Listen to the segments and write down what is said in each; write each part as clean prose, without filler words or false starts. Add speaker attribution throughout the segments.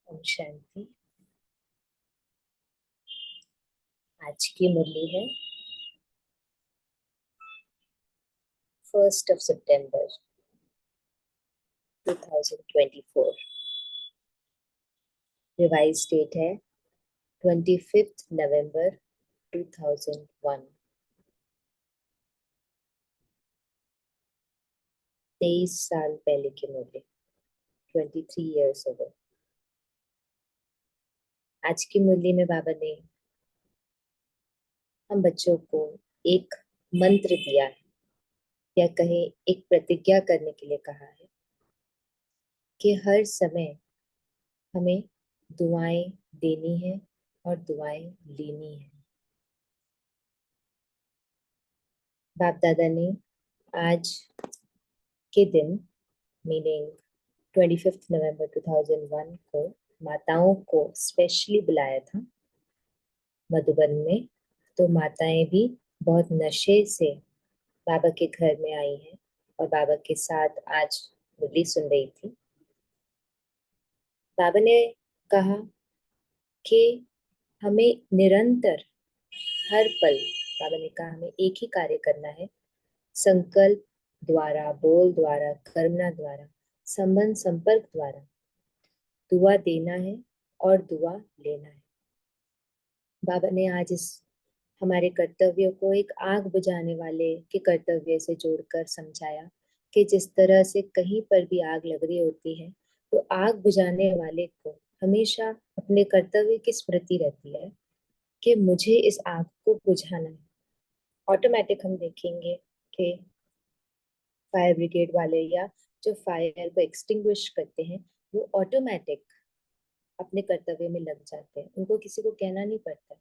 Speaker 1: ओम शांति। आज की मुरली है 1 सितंबर 2024। रिवाइज डेट है 25 नवंबर 2001। 23 साल पहले की मुरली, 23 years ago। आज की मुरली में बाबा ने हम बच्चों को एक मंत्र दिया है, या कहें एक प्रतिज्ञा करने के लिए कहा है कि हर समय हमें दुआएं देनी है और दुआएं लेनी है। बाप दादा ने आज के दिन मीनिंग 25 नवंबर 2001 को माताओं को स्पेशली बुलाया था मधुबन में। तो माताएं भी बहुत नशे से बाबा के घर में आई हैं और बाबा के साथ आज मुरली सुन रही थी। बाबा ने कहा कि हमें निरंतर हर पल, बाबा ने कहा हमें एक ही कार्य करना है, संकल्प द्वारा, बोल द्वारा, कर्मना द्वारा, संबंध संपर्क द्वारा दुआ देना है और दुआ लेना है। बाबा ने आज इस हमारे कर्तव्य को एक आग बुझाने वाले के कर्तव्य से जोड़कर समझाया कि जिस तरह से कहीं पर भी आग लग रही होती है तो आग बुझाने वाले को हमेशा अपने कर्तव्य की स्मृति रहती है कि मुझे इस आग को बुझाना है। ऑटोमेटिक हम देखेंगे कि फायर ब्रिगेड वाले या जो फायर को एक्सटिंग्विश करते हैं वो ऑटोमेटिक अपने कर्तव्य में लग जाते हैं, उनको किसी को कहना नहीं पड़ता।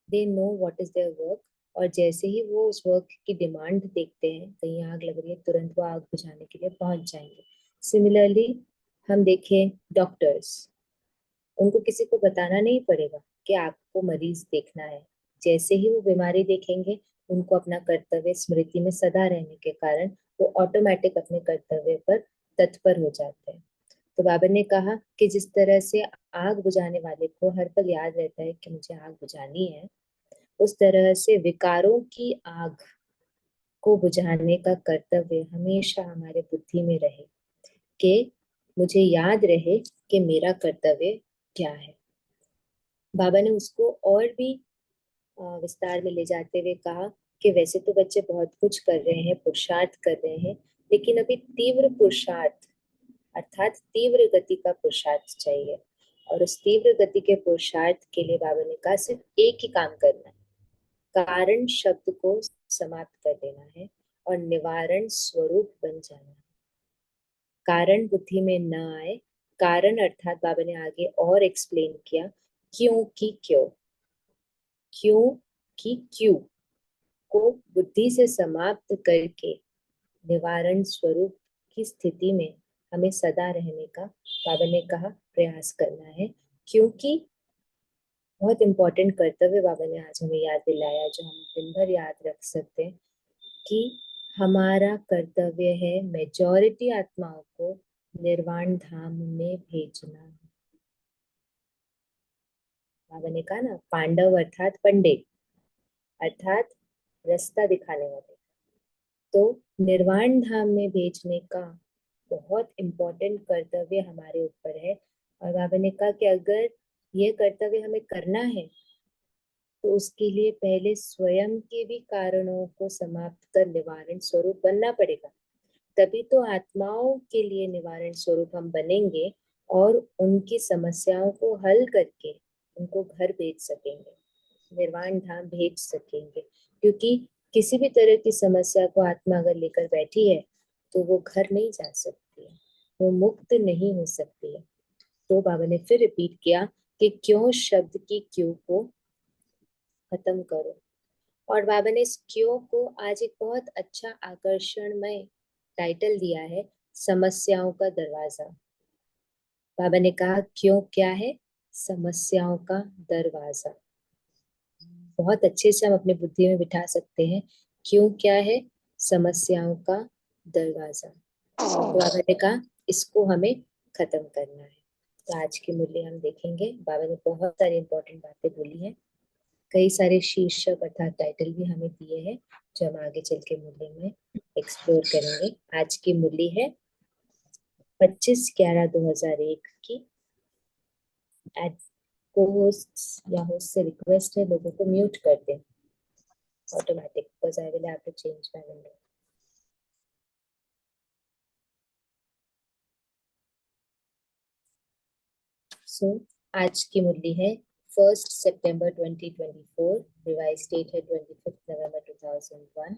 Speaker 1: They know what is their work, और जैसे ही वो उस वर्क की डिमांड देखते हैं, कहीं आग लग रही है, तुरंत वो आग बुझाने के लिए पहुंच जाएंगे। सिमिलरली हम देखें डॉक्टर्स, उनको किसी को बताना नहीं पड़ेगा कि आपको मरीज देखना है। जैसे ही वो बीमारी देखेंगे, उनको अपना कर्तव्य स्मृति में सदा रहने के कारण वो ऑटोमेटिक अपने कर्तव्य पर तत्पर हो जाते हैं। तो बाबा ने कहा कि जिस तरह से आग बुझाने वाले को हर पल याद रहता है कि मुझे आग बुझानी है, उस तरह से विकारों की आग को बुझाने का कर्तव्य हमेशा हमारे बुद्धि में रहे, कि मुझे याद रहे कि मेरा कर्तव्य क्या है। बाबा ने उसको और भी विस्तार में ले जाते हुए कहा कि वैसे तो बच्चे बहुत कुछ कर रहे हैं, पुरुषार्थ कर रहे हैं, लेकिन अभी तीव्र पुरुषार्थ अर्थात तीव्र गति का पुरुषार्थ चाहिए। और उस तीव्र गति के पुरुषार्थ के लिए बाबा ने कहा सिर्फ एक ही काम करना है, कारण शब्द को समाप्त कर देना है और निवारण स्वरूप बन जाना है। कारण बुद्धि में न आए, कारण अर्थात बाबा ने आगे और एक्सप्लेन किया, क्यों की क्यों, क्यों की क्यों को बुद्धि से समाप्त करके निवारण स्वरूप की स्थिति में हमें सदा रहने का बाबा ने कहा प्रयास करना है। क्योंकि बहुत इंपॉर्टेंट कर्तव्य बाबा ने आज हमें याद दिलाया, जो हम दिन भर याद रख सकते हैं, कि हमारा कर्तव्य है मेजॉरिटी आत्माओं को निर्वाण धाम में भेजना। बाबा ने कहा ना, पांडव अर्थात पंडित, अर्थात रास्ता दिखाने वाले, तो निर्वाण धाम में भेजने का बहुत इम्पोर्टेंट कर्तव्य हमारे ऊपर है। और बाबा ने कहा कि अगर ये कर्तव्य हमें करना है तो उसके लिए पहले स्वयं के भी कारणों को समाप्त कर निवारण स्वरूप बनना पड़ेगा। तभी तो आत्माओं के लिए निवारण स्वरूप हम बनेंगे और उनकी समस्याओं को हल करके उनको घर भेज सकेंगे, निर्वाण धाम भेज सकेंगे। क्योंकि किसी भी तरह की समस्या को आत्मा अगर लेकर बैठी है तो वो घर नहीं जा सकती है, वो मुक्त नहीं हो सकती है। तो बाबा ने फिर रिपीट किया कि क्यों शब्द की क्यों को खत्म करो। और बाबा ने इस क्यों को आज एक बहुत अच्छा आकर्षणमय टाइटल दिया है, समस्याओं का दरवाजा। बाबा ने कहा क्यों क्या है, समस्याओं का दरवाजा। बहुत अच्छे से हम अपने बुद्धि में बिठा सकते हैं, क्यों क्या है, समस्याओं का दरवाजा। तो बाबा ने कहा इसको हमें खत्म करना है। तो आज की मुरली हम देखेंगे। बाबा ने बहुत सारी इंपॉर्टेंट बातें बोली हैं, कई सारे शीर्षक अर्थात टाइटल भी हमें दिए हैं, जो हम आगे चल के मुरली में एक्सप्लोर करेंगे। आज की मुरली है 25/11/2001 की। एड को होस्ट या होस्ट से रिक्वेस्ट है लोगों को म्यूट कर दें automatic, because I will have to change my window. So आज की मुरली है 1 सितंबर 2024, रिवाइज डेट है 25 नवंबर 2001।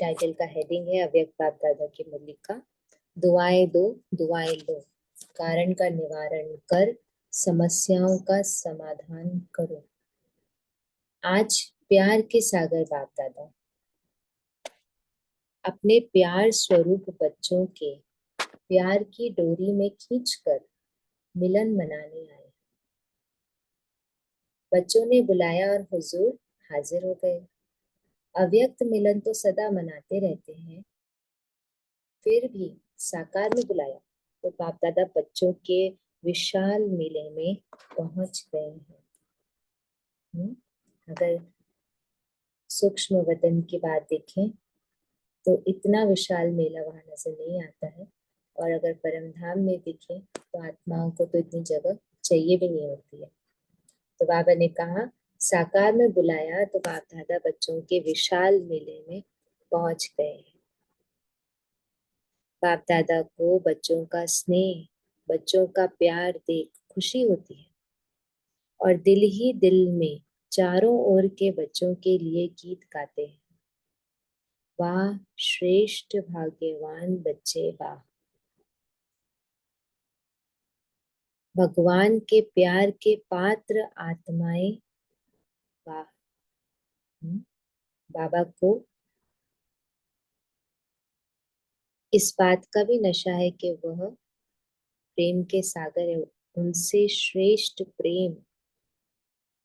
Speaker 1: टाइटल का हेडिंग है अव्यक्त बाप दादा की मुरली का। दुआएं दो, दुआएं लो, कारण का निवारण कर, समस्याओं का समाधान करो। आज प्यार के सागर बाप दादा अपने प्यार स्वरूप बच्चों के प्यार की डोरी में खींचकर मिलन मनाने आए। बच्चों ने बुलाया और हुजूर हाजिर हो गए। अव्यक्त मिलन तो सदा मनाते रहते हैं, फिर भी साकार में बुलाया तो बाप दादा बच्चों के विशाल मेले में पहुंच गए हैं। अगर सूक्ष्म वतन की बात देखें तो इतना विशाल मेला वहां नजर नहीं आता है, और अगर परम धाम में देखें तो आत्माओं को तो इतनी जगह चाहिए भी नहीं होती है। तो बाबा ने कहा साकार में बुलाया तो बाप दादा बच्चों के विशाल मेले में पहुंच गए। बाप दादा को बच्चों का स्नेह, बच्चों का प्यार देख खुशी होती है, और दिल ही दिल में चारों ओर के बच्चों के लिए गीत गाते हैं। वाह श्रेष्ठ भाग्यवान बच्चे वाह, भगवान के प्यार के पात्र आत्माएं वाह। बाबा को इस बात का भी नशा है कि वह प्रेम के सागर है, उनसे श्रेष्ठ प्रेम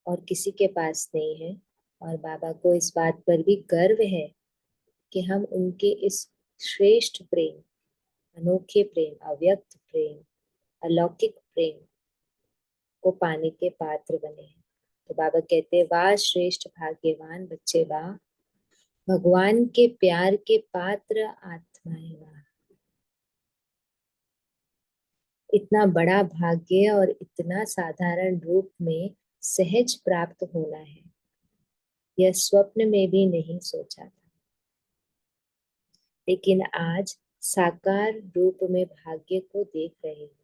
Speaker 1: और किसी के पास नहीं है। और बाबा को इस बात पर भी गर्व है कि हम उनके इस श्रेष्ठ प्रेम, अनोखे प्रेम, अव्यक्त प्रेम, अलौकिक प्रेम को पाने के पात्र बने हैं। तो बाबा कहते हैं वाह श्रेष्ठ भाग्यवान बच्चे वाह, भगवान के प्यार के पात्र आत्माएं वाह। इतना बड़ा भाग्य और इतना साधारण रूप में सहज प्राप्त होना है, यह स्वप्न में भी नहीं सोचा था। लेकिन आज साकार रूप में भाग्य को देख रहे हैं।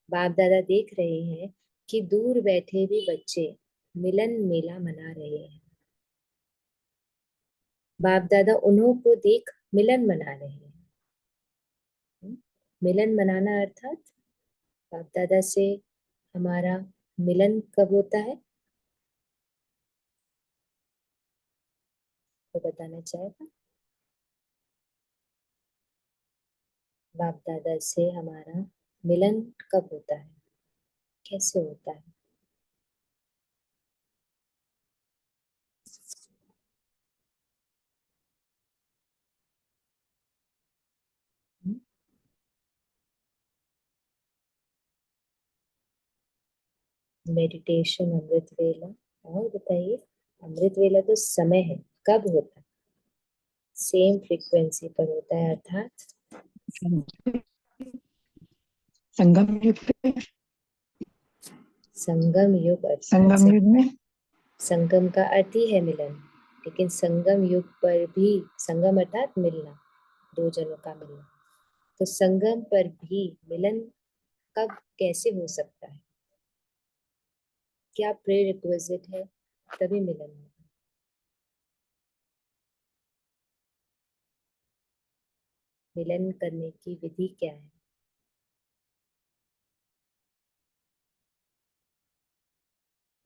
Speaker 1: बाप दादा देख रहे हैं कि दूर बैठे भी बच्चे मिलन मेला मना रहे हैं। बाप दादा उन्हों को देख मिलन मना रहे हैं। मिलन मनाना अर्थात बाप दादा से हमारा मिलन कब होता है, तो बताना चाहेगा। बाप दादा से हमारा मिलन कब होता है, कैसे होता है? मेडिटेशन, अमृत वेला। और बताइए, अमृत वेला तो समय है, कब होता है? सेम फ्रीक्वेंसी पर होता है, अर्थात
Speaker 2: संगम युग पे,
Speaker 1: संगम युग।
Speaker 2: संगम युग में
Speaker 1: संगम का अर्थ ही है मिलन, लेकिन संगम युग पर भी, संगम अर्थात मिलना, दो जनों का मिलना, तो संगम पर भी मिलन कब कैसे हो सकता है? क्या प्री रिक्विजिट है तभी मिलन होगा? मिलन करने की विधि क्या है?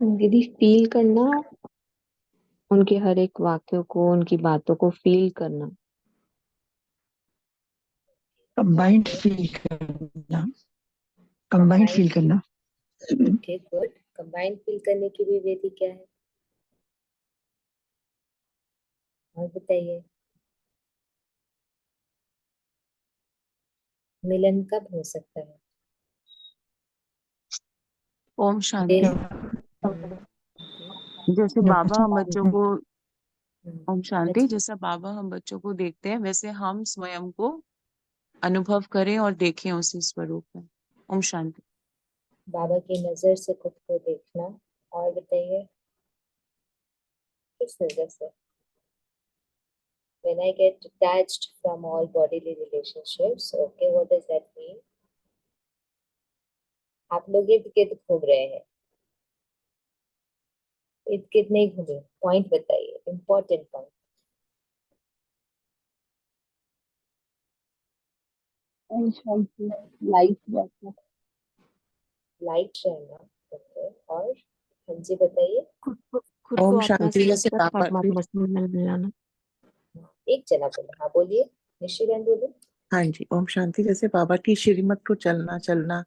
Speaker 3: दीदी फील करना, उनके हर एक वाक्यों को, उनकी बातों को फील करना।
Speaker 2: कंबाइंड फील करना, कंबाइंड फील करना।
Speaker 1: Okay good. कंबाइंड फील करने की भी विधि क्या है, और बताइए। मिलन कब हो सकता है?
Speaker 4: ओम शांति।
Speaker 1: हम्म,
Speaker 4: जैसे बाबा हम बच्चों को ओम शांति,
Speaker 1: अच्छा,
Speaker 4: जैसा बाबा हम बच्चों को देखते हैं वैसे हम स्वयं को अनुभव करें और देखें उसी स्वरूप में। ओम शांति।
Speaker 1: बाबा की नजर से खुद को देखना। और बताइए, किस नजर से? When I get detached from all bodily relationships, okay, what does that mean? आप लोग इर्द गिर्द घूम रहे हैं, इर्द गिर्द नहीं घूमे, पॉइंट बताइए, important point.
Speaker 3: Om Shanti. Light रहता है।
Speaker 1: लाइट रहना, ओके। और हाँ जी बताइए।
Speaker 3: खुद को
Speaker 5: ओम
Speaker 3: आत्मा
Speaker 5: शांति। जैसे
Speaker 3: समझकर
Speaker 5: बाबा
Speaker 3: परमात्मा से मिलना मिलाना।
Speaker 1: एक जना बोले, हाँ बोलिए, निशिगंध बोलिए।
Speaker 5: हाँ जी, ओम शांति। जैसे बाबा की श्रीमत को चलना चलना,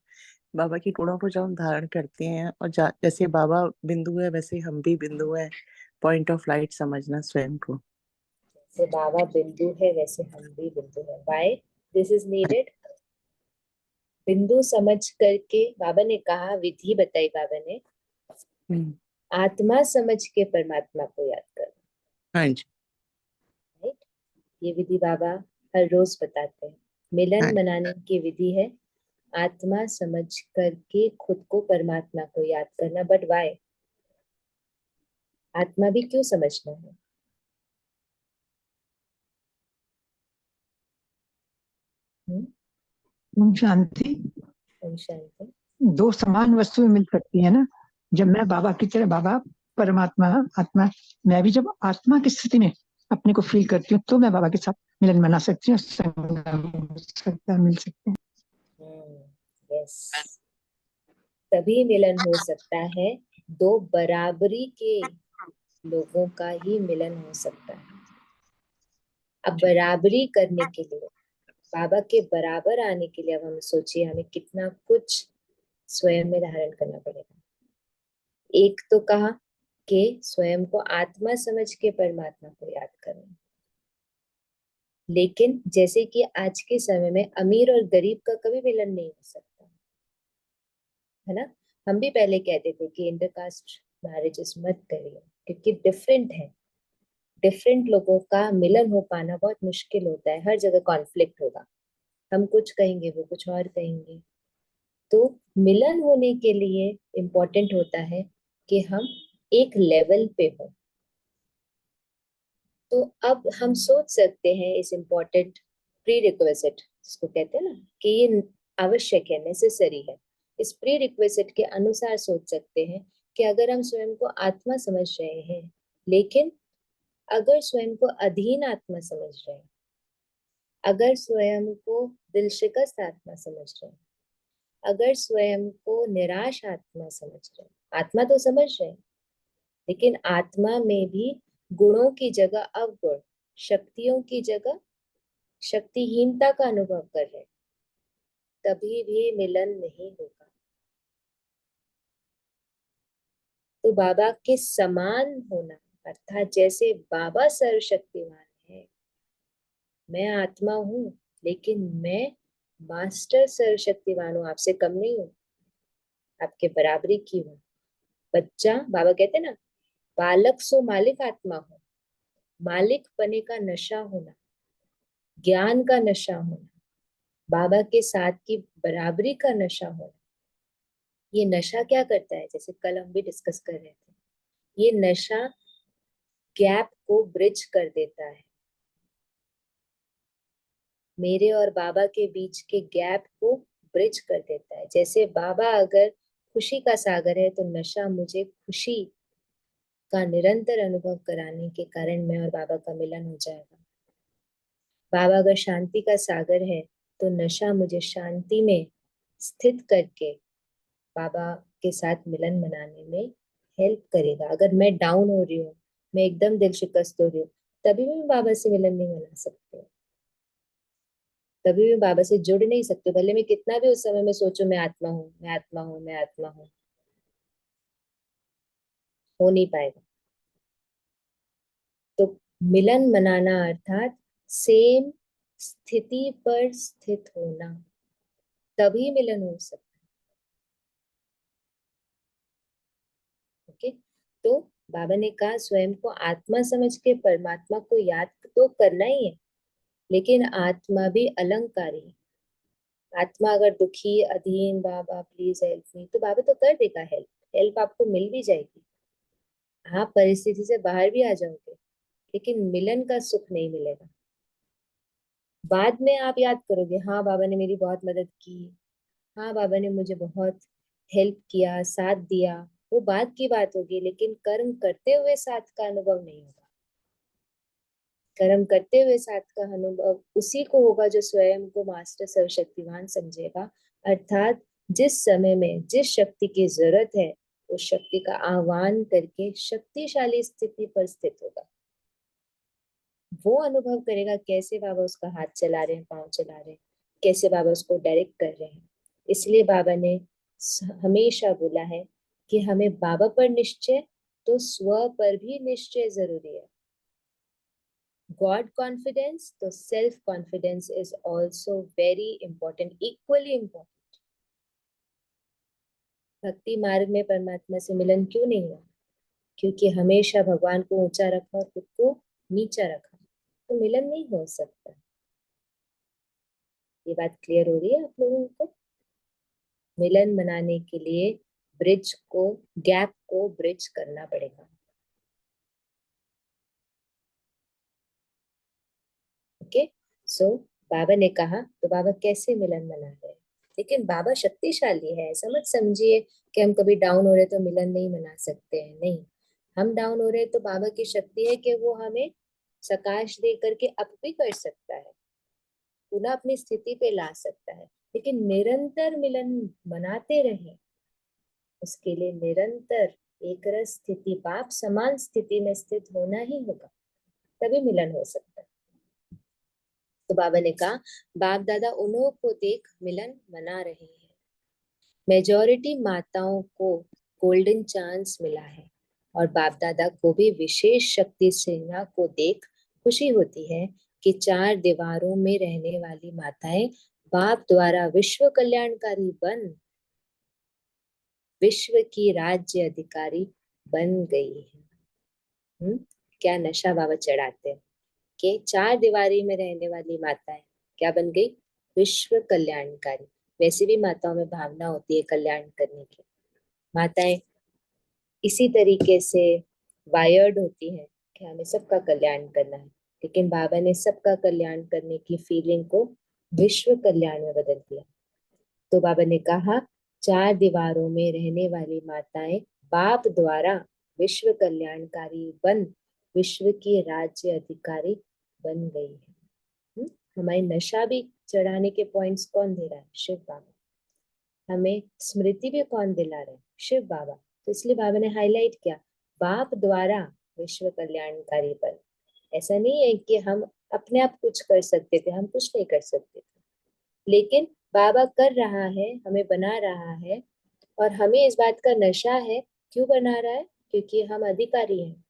Speaker 5: बाबा की गुणों को जब हम धारण करते हैं और जैसे बाबा बिंदु है वैसे हम भी बिंदु है, पॉइंट ऑफ लाइट समझना स्वयं को।
Speaker 1: जैसे बाबा बिंदु है वैसे हम भी बिंदु है। Why this is needed? बिंदु समझ करके बाबा ने कहा, विधि बताई बाबा ने,
Speaker 5: हम्म,
Speaker 1: आत्मा समझ के परमात्मा को याद करना।
Speaker 5: हाँ जी,
Speaker 1: राइट, ये विधि बाबा हर रोज बताते हैं। मिलन
Speaker 5: हाँ
Speaker 1: मनाने की विधि है आत्मा समझ करके खुद को परमात्मा को याद करना। But why? आत्मा भी क्यों समझना है? हम्म,
Speaker 2: ओम शांति।
Speaker 1: ओम शांति।
Speaker 2: दो समान वस्तुएं मिल सकती है ना। जब मैं बाबा की तरह, बाबा परमात्मा आत्मा, मैं भी जब आत्मा की स्थिति में अपने को फील करती हूँ तो मैं बाबा के साथ मिलन बना सकती हूँ, संगम हो सकता है, मिल सकते हैं।
Speaker 1: यस, तभी मिलन हो सकता है, दो बराबरी के लोगों का ही मिलन हो सकता है। अब बराबरी करने के लिए, बाबा के बराबर आने के लिए, अब हम सोचिए हमें कितना कुछ स्वयं में धारण करना पड़ेगा। एक तो कहा कि स्वयं को आत्मा समझ के परमात्मा को याद करना, लेकिन जैसे कि आज के समय में अमीर और गरीब का कभी मिलन नहीं हो सकता है ना। हम भी पहले कहते थे कि इंटरकास्ट मैरिजेस मत करिए, क्योंकि डिफरेंट है, डिफरेंट लोगों का मिलन हो पाना बहुत मुश्किल होता है, हर जगह कॉन्फ्लिक्ट होगा, हम कुछ कहेंगे वो कुछ और कहेंगे। तो मिलन होने के लिए इम्पोर्टेंट होता है कि हम एक लेवल पे हो। तो अब हम सोच सकते हैं इस इम्पोर्टेंट प्री रिक्वेजिट, जिसको कहते हैं ना कि ये आवश्यक है, नेसेसरी है, इस प्री रिक्वेजिट के अनुसार सोच सकते हैं कि अगर हम स्वयं को आत्मा समझ रहे हैं, लेकिन अगर स्वयं को अधीन आत्मा समझ रहे हैं, अगर स्वयं को दिल शिकस्त आत्मा समझ रहे हैं, अगर स्वयं को निराश आत्मा समझ रहे हैं, आत्मा तो समझ रहे हैं, लेकिन आत्मा में भी गुणों की जगह अवगुण, शक्तियों की जगह शक्तिहीनता का अनुभव कर रहे हैं, तभी भी मिलन नहीं होगा। तो बाबा के समान होना, अर्थात जैसे बाबा सर्वशक्तिमान है, मैं आत्मा हूं, लेकिन मैं मास्टर सर्वशक्तिमान हूं, आपसे कम नहीं हूं, आपके बराबरी की हूं। बच्चा, बाबा कहते ना, बालक सो मालिक आत्मा हो, मालिक पने का नशा होना, ज्ञान का नशा होना, बाबा के साथ की बराबरी का नशा होना। ये नशा क्या करता है, जैसे कल हम भी डिस्कस कर रहे थे, ये नशा गैप को ब्रिज कर देता है, मेरे और बाबा के बीच के गैप को ब्रिज कर देता है। जैसे बाबा अगर खुशी का सागर है, तो नशा मुझे खुशी का निरंतर अनुभव कराने के कारण मैं और बाबा का मिलन हो जाएगा। बाबा अगर शांति का सागर है, तो नशा मुझे शांति में स्थित करके बाबा के साथ मिलन मनाने में हेल्प करेगा। अगर मैं डाउन हो रही हूँ, मैं एकदम दिल शिकस्त हो रही हूँ, तभी मैं बाबा से मिलन नहीं मना सकती, तभी मैं बाबा से जुड़ नहीं सकती, भले मैं कितना भी उस समय में सोचूं मैं आत्मा हूँ, मैं आत्मा हूँ, मैं आत्मा हूँ, हो नहीं पाएगा। तो मिलन मनाना अर्थात सेम स्थिति पर स्थित होना, तभी मिलन हो सकता ओके, तो बाबा ने कहा स्वयं को आत्मा समझ के परमात्मा को याद तो करना ही है, लेकिन आत्मा भी अलंकारी है। आत्मा अगर दुखी, अधीन, बाबा प्लीज हेल्प मी, तो बाबा तो कर देगा हेल्प, हेल्प आपको मिल भी जाएगी, आप परिस्थिति से बाहर भी आ जाओगे, लेकिन मिलन का सुख नहीं मिलेगा। बाद में आप याद करोगे, हाँ बाबा ने मेरी बहुत मदद की, हाँ बाबा ने मुझे बहुत हेल्प किया, साथ दिया, वो बाद की बात होगी, लेकिन कर्म करते हुए साथ का अनुभव नहीं होगा। कर्म करते हुए साथ का अनुभव उसी को होगा जो स्वयं को मास्टर सर्वशक्तिवान समझेगा, अर्थात जिस समय में जिस शक्ति की जरूरत है उस शक्ति का आह्वान करके शक्तिशाली स्थिति पर स्थित होगा। वो अनुभव करेगा कैसे बाबा उसका हाथ चला रहे हैं, पांव चला रहे हैं, कैसे बाबा उसको डायरेक्ट कर रहे हैं। इसलिए बाबा ने हमेशा बोला है कि हमें बाबा पर निश्चय तो स्व पर भी निश्चय जरूरी है। गॉड कॉन्फिडेंस तो self confidence is also very important, equally important. भक्ति मार्ग में परमात्मा से मिलन क्यों नहीं हुआ? क्योंकि हमेशा भगवान को ऊंचा रखा और खुद को नीचा रखा, तो मिलन नहीं हो सकता। ये बात क्लियर हो रही है आप लोगों को? मिलन मनाने के लिए ब्रिज को, गैप को ब्रिज करना पड़ेगा। ओके, सो बाबा ने कहा, तो बाबा कैसे मिलन मना रहे हैं? लेकिन बाबा शक्तिशाली है, ऐसा मत समझिए कि हम कभी डाउन हो रहे तो मिलन नहीं मना सकते हैं, नहीं। हम डाउन हो रहे तो बाबा की शक्ति है कि वो हमें सकाश दे करके अप भी कर सकता है, पुनः अपनी स्थिति पे ला सकता है, लेकिन निरंतर मिलन मनाते रहे, उसके लिए निरंतर एक रस स्थिति, बाप समान स्थिति में स्थित होना ही होगा, तभी मिलन हो सकता है। तो बाबा ने कहा बाप दादा उन्हों को देख मिलन मना रहे हैं। मेजॉरिटी माताओं को गोल्डन चांस मिला है और बाप दादा को भी विशेष शक्ति सेना को देख खुशी होती है कि 4 दीवारों में रहने वाली माताएं बाप द्वारा विश्व कल्याणकारी बन विश्व की राज्य अधिकारी बन गई है। क्या नशा बाबा चढ़ाते हैं कि 4 दीवारी में रहने वाली माताएं क्या बन गई? विश्व कल्याणकारी। वैसे भी माताओं में भावना होती है कल्याण करने की, माताएं इसी तरीके से वायर्ड होती हैं कि हमें सबका कल्याण करना है, लेकिन बाबा ने सबका कल्याण करने की फीलिंग को विश्व कल्याण में बदल दिया। तो बाबा ने कहा 4 दीवारों में रहने वाली माताएं बाप द्वारा विश्व कल्याणकारी बन विश्व की राज्य अधिकारी बन गई है। हमारी नशा भी चढ़ाने के पॉइंट्स कौन दे रहा है? शिव बाबा। हमें स्मृति भी कौन दिला रहे हैं? शिव बाबा। तो इसलिए बाबा ने हाईलाइट किया बाप द्वारा विश्व कल्याणकारी बन। ऐसा नहीं है कि हम अपने आप कुछ कर सकते थे, हम कुछ नहीं कर सकते थे, लेकिन बाबा कर रहा है, हमें बना रहा है, और हमें इस बात का नशा है। क्यों बना रहा है? क्योंकि हम अधिकारी हैं।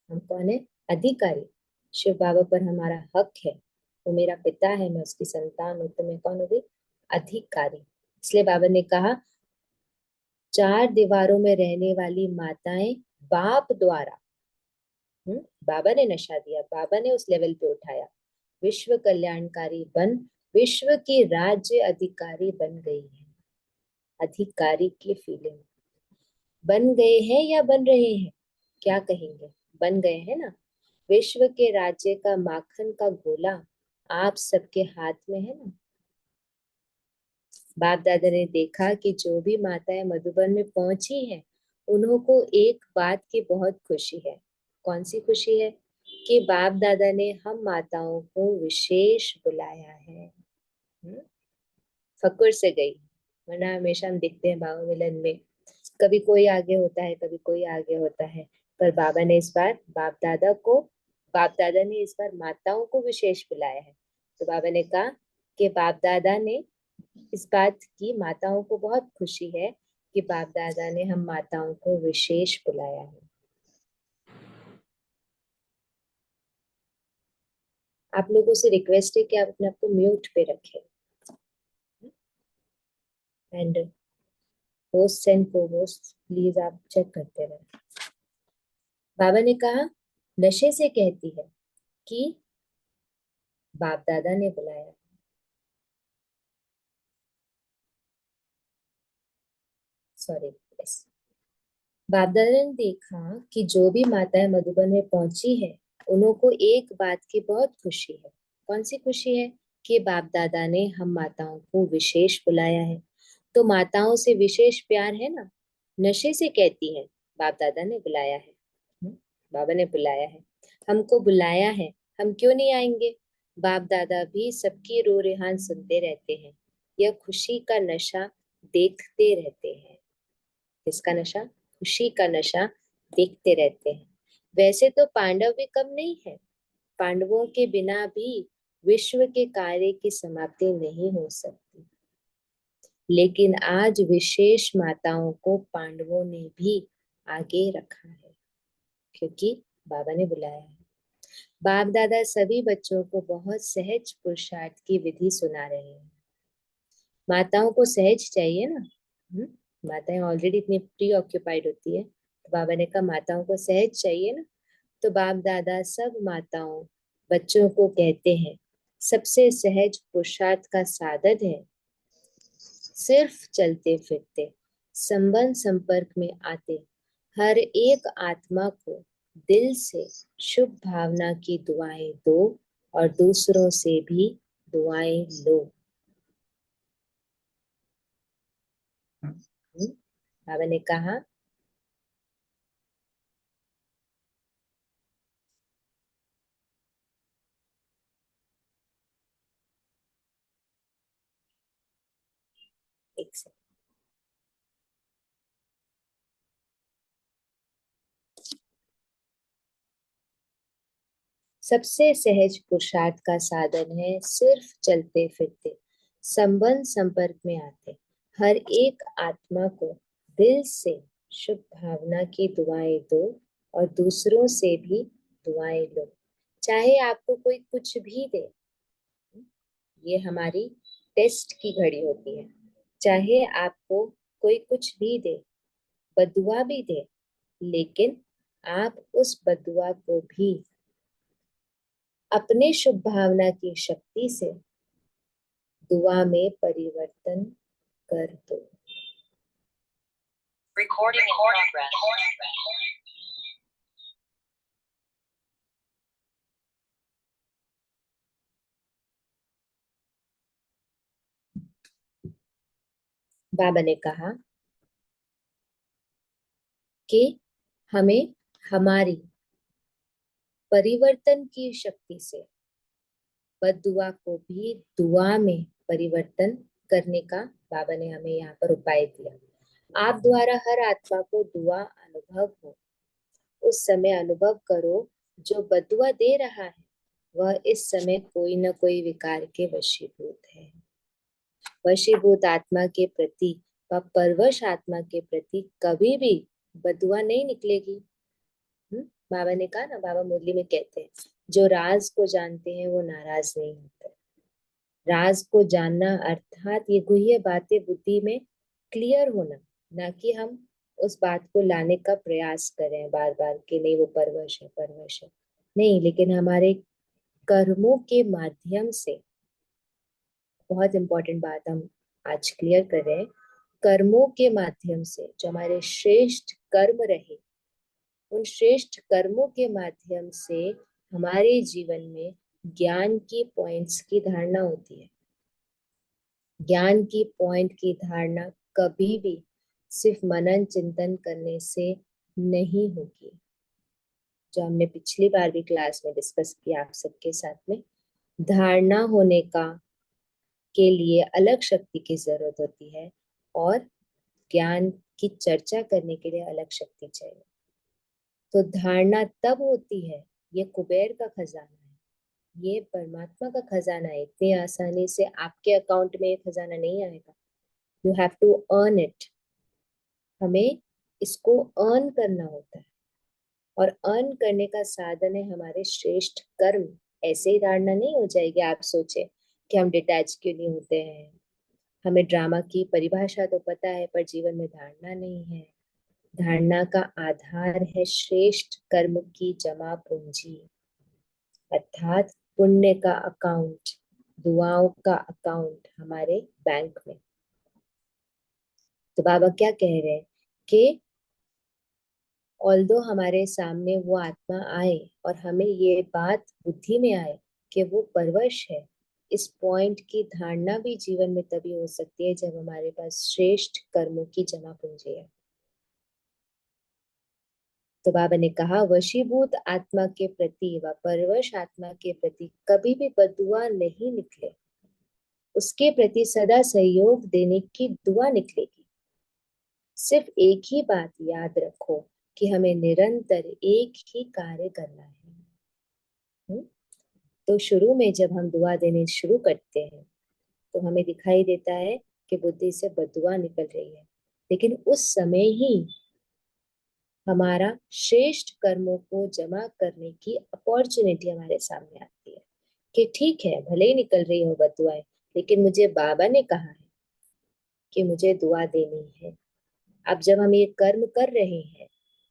Speaker 1: हम कौन है? अधिकारी। शिव बाबा पर हमारा हक है, वो मेरा पिता है, मैं उसकी संतान हूँ, तो मैं कौन हो गई? अधिकारी। इसलिए बाबा ने कहा 4 दीवारों में रहने वाली माताएं बाप द्वारा, बाबा ने नशा दिया, बाबा ने उस लेवल पे उठाया, विश्व कल्याणकारी बन विश्व की राज्य अधिकारी बन गई है। अधिकारी की फीलिंग, बन गए हैं या बन रहे हैं? क्या कहेंगे? बन गए हैं ना। विश्व के राज्य का माखन का गोला आप सबके हाथ में है ना। बाप दादा ने देखा कि जो भी माताएं मधुबन में पहुंची हैं, उन्हों को एक बात की बहुत खुशी है। कौन सी खुशी है? कि बाप दादा ने हम माताओं को विशेष बुलाया है। फक्र से गई, वरना हमेशा हम देखते हैं बाबा मिलन में कभी कोई आगे होता है, कभी कोई आगे होता है, पर बाबा ने इस बार बाप दादा ने इस बार माताओं को विशेष बुलाया है। तो बाबा ने कहा कि बाप दादा ने इस बात की माताओं को बहुत खुशी है कि बाप दादा ने हम माताओं को विशेष बुलाया है। आप लोगों से रिक्वेस्ट है कि आप अपने आप को म्यूट पे रखें। एंड होस्ट एंड को होस्ट प्लीज आप चेक करते रहे। बाबा ने कहा नशे से कहती है कि बाप दादा ने बुलाया। Sorry, yes. बाप दादा ने देखा कि जो भी माताएं मधुबन में पहुंची है उनको एक बात की बहुत खुशी है। कौन सी खुशी है? कि बाप दादा ने हम माताओं को विशेष बुलाया है। तो माताओं से विशेष प्यार है ना। नशे से कहती है बाप दादा ने बुलाया है। बाबा ने बुलाया है, हमको बुलाया है, हम क्यों नहीं आएंगे? बाप दादा भी सबकी रो रेहान सुनते रहते हैं, यह खुशी का नशा देखते रहते हैं। किसका नशा? खुशी का नशा देखते रहते हैं। वैसे तो पांडव भी कम नहीं है, पांडवों के बिना भी विश्व के कार्य की समाप्ति नहीं हो सकती, लेकिन आज विशेष माताओं को पांडवों ने भी आगे रखा है, क्योंकि बाबा ने बुलाया है। बाप दादा सभी बच्चों को बहुत सहज पुरुषार्थ की विधि सुना रहे हैं। माताओं को सहज चाहिए ना। माताएं ऑलरेडी इतनी प्री ऑक्यूपाइड होती है, तो बाबा ने कहा माताओं को सहज चाहिए ना। तो बाप दादा सब माताओं बच्चों को कहते हैं सबसे सहज पुरुषार्थ का साधन है सिर्फ चलते फिरते संबंध संपर्क में आते हर एक आत्मा को दिल से शुभ भावना की दुआएं दो और दूसरों से भी दुआएं लो। बाबा ने कहा एक सेकंड, सबसे सहज पुरुषार्थ का साधन है सिर्फ चलते फिरते संबंध संपर्क में आते हर एक आत्मा को दिल से शुभ भावना की दुआएं दो और दूसरों से भी दुआएं लो। चाहे आपको कोई कुछ भी दे, ये हमारी टेस्ट की घड़ी होती है, चाहे आपको कोई कुछ भी दे, बदुआ भी दे, लेकिन आप उस बदुआ को भी अपने शुभ भावना की शक्ति से दुआ में परिवर्तन कर दो।
Speaker 6: Recording in progress.
Speaker 1: बाबा ने कहा कि हमें हमारी परिवर्तन की शक्ति से बद्दुआ को भी दुआ में परिवर्तन करने का बाबा ने हमें यहाँ पर उपाय दिया। आप द्वारा हर आत्मा को दुआ अनुभव हो, उस समय अनुभव करो जो बद्दुआ दे रहा है वह इस समय कोई न कोई विकार के वशीभूत है। वशीभूत आत्मा के प्रति व परवश आत्मा के प्रति कभी भी बदुआ नहीं निकलेगी। बाबा ने कहा ना, बाबा मुरली में कहते हैं जो राज को जानते हैं वो नाराज नहीं होते। राज को जानना अर्थात ये गुह्य बातें बुद्धि में क्लियर होना, ना कि हम उस बात को लाने का प्रयास करें बार बार कि नहीं वो परवश है नहीं, लेकिन हमारे कर्मों के माध्यम से, बहुत इंपॉर्टेंट बात हम आज क्लियर कर रहे हैं, कर्मों के माध्यम से जो हमारे श्रेष्ठ कर्म रहे, उन श्रेष्ठ कर्मों के माध्यम से हमारे जीवन में ज्ञान की पॉइंट्स की धारणा होती है। ज्ञान की पॉइंट की धारणा कभी भी सिर्फ मनन चिंतन करने से नहीं होगी, जो हमने पिछली बार भी क्लास में डिस्कस किया आप सबके साथ में। धारणा होने का के लिए अलग शक्ति की जरूरत होती है और ज्ञान की चर्चा करने के लिए अलग शक्ति चाहिए। तो धारणा तब होती है, ये कुबेर का खजाना है, ये परमात्मा का खजाना है। इतनी आसानी से आपके अकाउंट में ये खजाना नहीं आएगा, you have to earn it. हमें इसको अर्न करना होता है और अर्न करने का साधन है हमारे श्रेष्ठ कर्म। ऐसे ही धारणा नहीं हो जाएगी। आप सोचे कि हम डिटैच क्यों नहीं होते हैं, हमें ड्रामा की परिभाषा तो पता है, पर जीवन में धारणा नहीं है। धारणा का आधार है श्रेष्ठ कर्म की जमा पूंजी, अर्थात पुण्य का अकाउंट, दुआओं का अकाउंट हमारे बैंक में। तो बाबा क्या कह रहे हैं कि ऑल्दो हमारे सामने वो आत्मा आए और हमें ये बात बुद्धि में आए कि वो परवश है, इस पॉइंट की धारणा भी जीवन में तभी हो सकती है जब हमारे पास श्रेष्ठ कर्मों की जमा पूंजी है। तो बाबा ने कहा, वशीभूत आत्मा के प्रति व परवश आत्मा के प्रति कभी भी बदुआ नहीं निकले, उसके प्रति सदा सहयोग देने की दुआ निकलेगी। सिर्फ एक ही बात याद रखो कि हमें निरंतर एक ही कार्य करना है। तो शुरू में जब हम दुआ देने शुरू करते हैं तो हमें दिखाई देता है कि बुद्धि से बदुआ निकल रही है, लेकिन उस समय ही हमारा श्रेष्ठ कर्मों को जमा करने की अपॉर्चुनिटी हमारे सामने आती है कि ठीक है, भले ही निकल रही हो बदुआएं, लेकिन मुझे बाबा ने कहा है कि मुझे दुआ देनी है। अब जब हम ये कर्म कर रहे हैं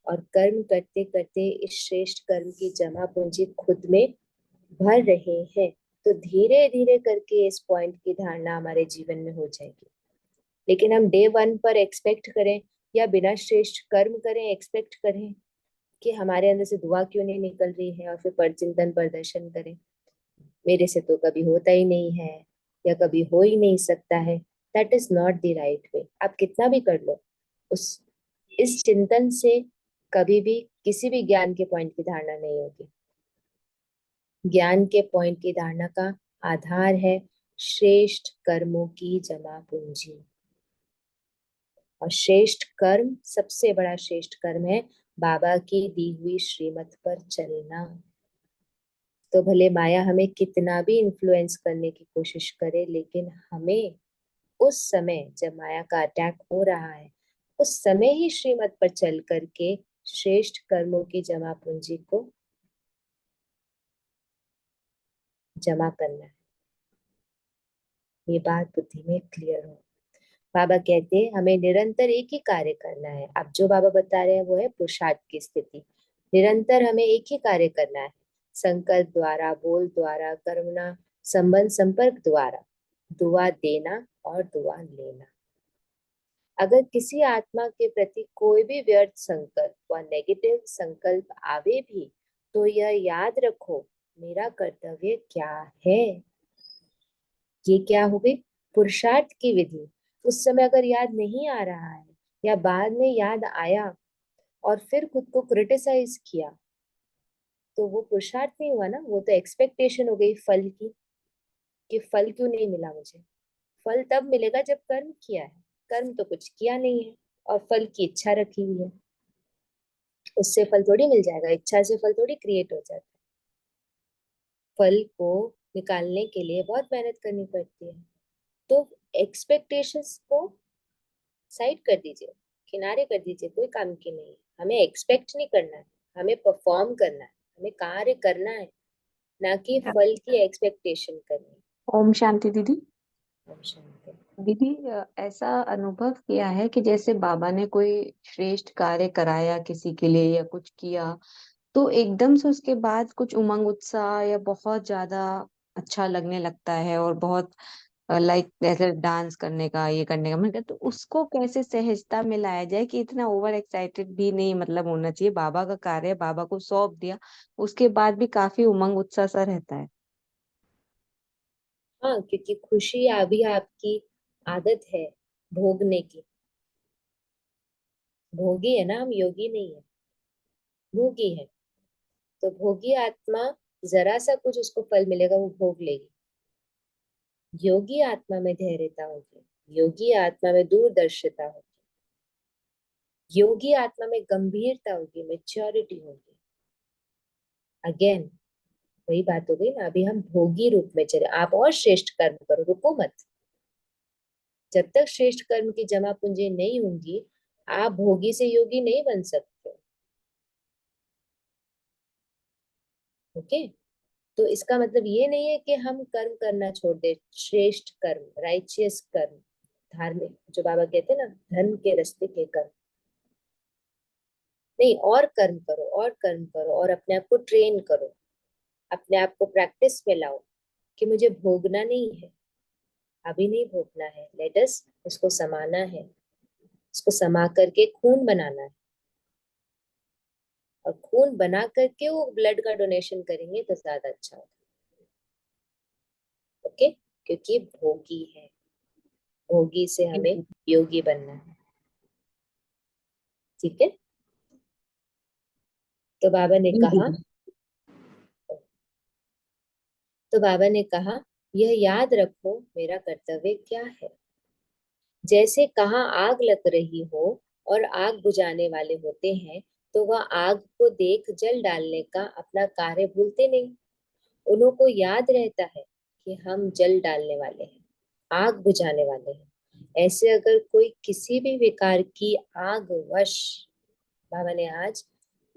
Speaker 1: और कर्म करते करते इस श्रेष्ठ कर्म की जमा पूंजी खुद में भर रहे हैं, तो धीरे धीरे करके इस पॉइंट की धारणा हमारे जीवन में हो जाएगी। लेकिन हम डे 1 पर एक्सपेक्ट करें या बिना श्रेष्ठ कर्म करें एक्सपेक्ट करें कि हमारे अंदर से दुआ क्यों नहीं निकल रही है, और फिर पर चिंतन प्रदर्शन करें, मेरे से तो कभी होता ही नहीं है या कभी हो ही नहीं सकता है, that is not the right way. आप कितना भी कर लो, उस इस चिंतन से कभी भी किसी भी ज्ञान के पॉइंट की धारणा नहीं होगी। ज्ञान के पॉइंट की धारणा का आधार है श्रेष्ठ कर्मों की जमा पूंजी, और श्रेष्ठ कर्म, सबसे बड़ा श्रेष्ठ कर्म है बाबा की दी हुई श्रीमत पर चलना। तो भले माया हमें कितना भी इन्फ्लुएंस करने की कोशिश करे, लेकिन हमें उस समय जब माया का अटैक हो रहा है, उस समय ही श्रीमत पर चल करके श्रेष्ठ कर्मों की जमा पूंजी को जमा करना है। ये बात बुद्धि में क्लियर हो। बाबा कहते हैं हमें निरंतर एक ही कार्य करना है। अब जो बाबा बता रहे हैं वो है पुरुषार्थ की स्थिति। निरंतर हमें एक ही कार्य करना है, संकल्प द्वारा, बोल द्वारा, कर्मणा, संबंध संपर्क द्वारा, दुआ देना और दुआ लेना। अगर किसी आत्मा के प्रति कोई भी व्यर्थ संकल्प व नेगेटिव संकल्प आवे भी, तो यह याद रखो मेरा कर्तव्य क्या है। ये क्या हो गई? पुरुषार्थ की विधि। उस समय अगर याद नहीं आ रहा है या बाद में याद आया और फिर खुद को क्रिटिसाइज किया, तो वो पुरुषार्थ नहीं हुआ ना, वो तो एक्सपेक्टेशन हो गई फल की, कि फल क्यों नहीं मिला मुझे। फल तब मिलेगा जब कर्म किया है, कर्म तो कुछ किया नहीं है और फल की इच्छा रखी हुई है, उससे फल थोड़ी मिल जाएगा, इच्छा से फल थोड़ी क्रिएट हो जाता है। फल को निकालने के लिए बहुत मेहनत करनी पड़ती है। तो एक्सपेक्टेशंस को साइड कर दीजिए, किनारे कर दीजिए, कोई काम की नहीं है। हमें एक्सपेक्ट नहीं करना है, हमें परफॉर्म करना है, हमें कार्य करना है, ना कि फल की एक्सपेक्टेशन करनी।
Speaker 3: ओम शांति दीदी।
Speaker 1: ओम शांति।
Speaker 3: दीदी ऐसा अनुभव किया है कि जैसे बाबा ने कोई श्रेष्ठ कार्य कराया किसी के लिए या कुछ किया, तो एकदम से उसके बाद कुछ उमंग उत्साह या बहुत ज्यादा अच्छा लगने लगता है और बहुत लाइक ऐसे डांस करने का, ये करने का मन करता, तो उसको कैसे सहजता में लाया जाए कि इतना ओवर एक्साइटेड भी नहीं मतलब होना चाहिए। बाबा का कार्य है, बाबा को सौंप दिया, उसके बाद भी काफी उमंग उत्साह सा रहता है।
Speaker 1: हाँ, क्योंकि खुशी अभी आपकी आदत है भोगने की। भोगी है ना हम, योगी नहीं है, भोगी है। तो भोगी आत्मा, जरा सा कुछ उसको फल मिलेगा वो भोग लेगी। योगी आत्मा में धैर्यता होगी, योगी आत्मा में दूरदर्शिता होगी, योगी आत्मा में गंभीरता होगी, मेच्योरिटी होगी। अगेन वही बात हो गई ना, अभी हम भोगी रूप में चले। आप और श्रेष्ठ कर्म करो, रुको मत। जब तक श्रेष्ठ कर्म की जमा पूंजी नहीं होंगी, आप भोगी से योगी नहीं बन सकते। ओके, तो इसका मतलब ये नहीं है कि हम कर्म करना छोड़ दे, श्रेष्ठ कर्म, राइचियस कर्म, धार्मिक, जो बाबा कहते हैं ना, धर्म के रास्ते के कर्म नहीं, और कर्म करो और कर्म करो और अपने आप को ट्रेन करो, अपने आप को प्रैक्टिस में लाओ कि मुझे भोगना नहीं है, अभी नहीं भोगना है, लेट अस उसको समाना है, उसको समा करके खून बनाना है, और खून बना करके वो ब्लड का डोनेशन करेंगे तो ज्यादा अच्छा होगा। ओके, क्योंकि भोगी है, भोगी से हमें योगी बनना है। ठीक है, तो बाबा ने कहा, तो बाबा ने कहा यह याद रखो मेरा कर्तव्य क्या है। जैसे कहाँ आग लग रही हो और आग बुझाने वाले होते हैं, तो वह आग को देख जल डालने का अपना कार्य भूलते नहीं। उन्हों को याद रहता है कि हम जल डालने वाले हैं, आग बुझाने वाले हैं। ऐसे अगर कोई किसी भी विकार की आग वश, बाबा ने आज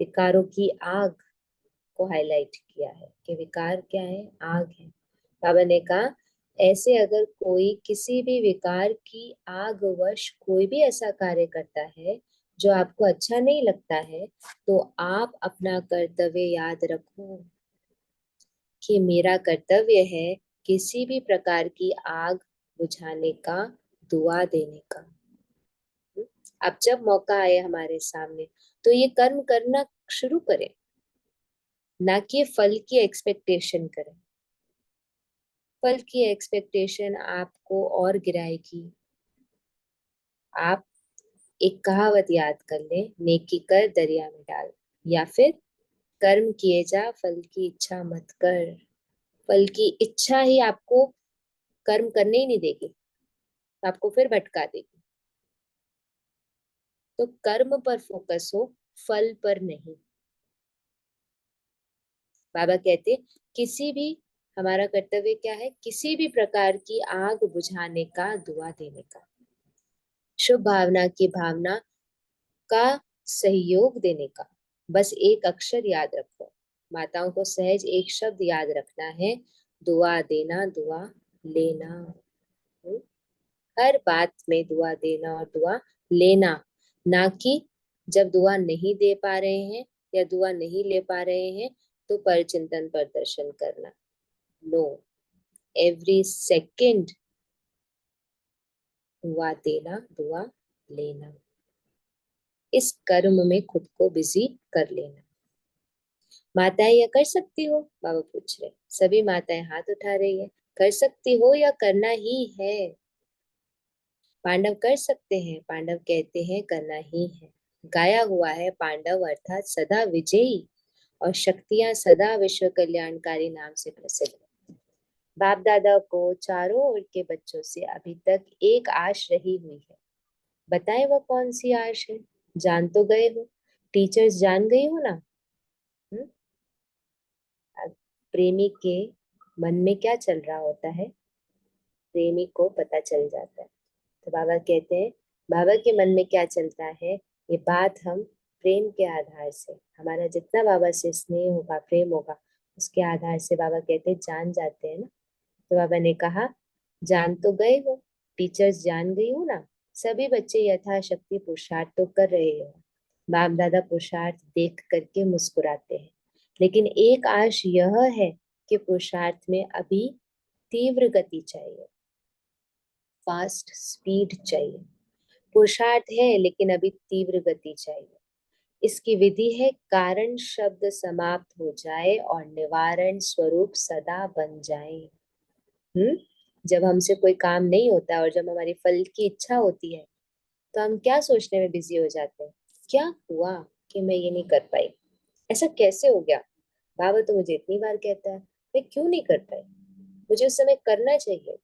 Speaker 1: विकारों की आग को हाईलाइट किया है कि विकार क्या है, आग है। बाबा ने कहा ऐसे अगर कोई किसी भी विकार की आग वश कोई भी ऐसा कार्य करता है जो आपको अच्छा नहीं लगता है, तो आप अपना कर्तव्य याद रखो कि मेरा कर्तव्य है किसी भी प्रकार की आग बुझाने का, दुआ देने का। अब जब मौका आए हमारे सामने तो ये कर्म करना शुरू करें, ना कि फल की एक्सपेक्टेशन करें। फल की एक्सपेक्टेशन आपको और गिराएगी। आप एक कहावत याद कर लें, नेकी कर दरिया में डाल, या फिर कर्म किए जा फल की इच्छा मत कर। फल की इच्छा ही आपको कर्म करने ही नहीं देगी, आपको फिर भटका देगी। तो कर्म पर फोकस हो, फल पर नहीं। बाबा कहते किसी भी, हमारा कर्तव्य क्या है, किसी भी प्रकार की आग बुझाने का, दुआ देने का, शुभ भावना की भावना का सहयोग देने का। बस एक अक्षर याद रखो, माताओं को सहज एक शब्द याद रखना है, दुआ देना, दुआ लेना। हर बात में दुआ देना और दुआ लेना, ना कि जब दुआ नहीं दे पा रहे हैं या दुआ नहीं ले पा रहे हैं तो पर चिंतन प्रदर्शन करना। नो, एवरी सेकेंड दुआ देना, दुआ लेना, इस कर्म में खुद को बिजी कर लेना। माताएं यह कर सकती हो, बाबा पूछ रहे। सभी माताएं हाथ उठा रही है, कर सकती हो या करना ही है। पांडव कर सकते हैं, पांडव कहते हैं करना ही है। गाया हुआ है पांडव अर्थात सदा विजयी और शक्तियां सदा विश्व कल्याणकारी नाम से प्रसिद्ध। बाप दादा को चारों ओर के बच्चों से अभी तक एक आश रही हुई है। बताएं वो कौन सी आश है? जान तो गए हो, टीचर्स जान गई हो ना। प्रेमी के मन में क्या चल रहा होता है, प्रेमी को पता चल जाता है। तो बाबा कहते हैं बाबा के मन में क्या चलता है, ये बात हम प्रेम के आधार से, हमारा जितना बाबा से स्नेह होगा, प्रेम होगा, उसके आधार से बाबा कहते हैं जान जाते हैं ना। तो बाबा ने कहा जान तो गए हो, टीचर्स जान गई हो ना। सभी बच्चे यथाशक्ति पुरुषार्थ तो कर रहे हो। बाप दादा पुरुषार्थ देख करके मुस्कुराते हैं, लेकिन एक आश यह है कि पुरुषार्थ में अभी तीव्र गति चाहिए, फास्ट स्पीड चाहिए। पुरुषार्थ है लेकिन अभी तीव्र गति चाहिए। इसकी विधि है कारण शब्द समाप्त हो जाए और निवारण स्वरूप सदा बन जाए। जब हमसे कोई काम नहीं होता और जब हमारी फल की इच्छा होती है तो हम क्या सोचने में बिजी हो जाते हैं, क्या हुआ कि मैं ये नहीं कर पाई, ऐसा कैसे हो गया। बाबा तो मुझे इतनी बार कहता है, मैं क्यों नहीं कर पाई, मुझे उस समय करना चाहिए।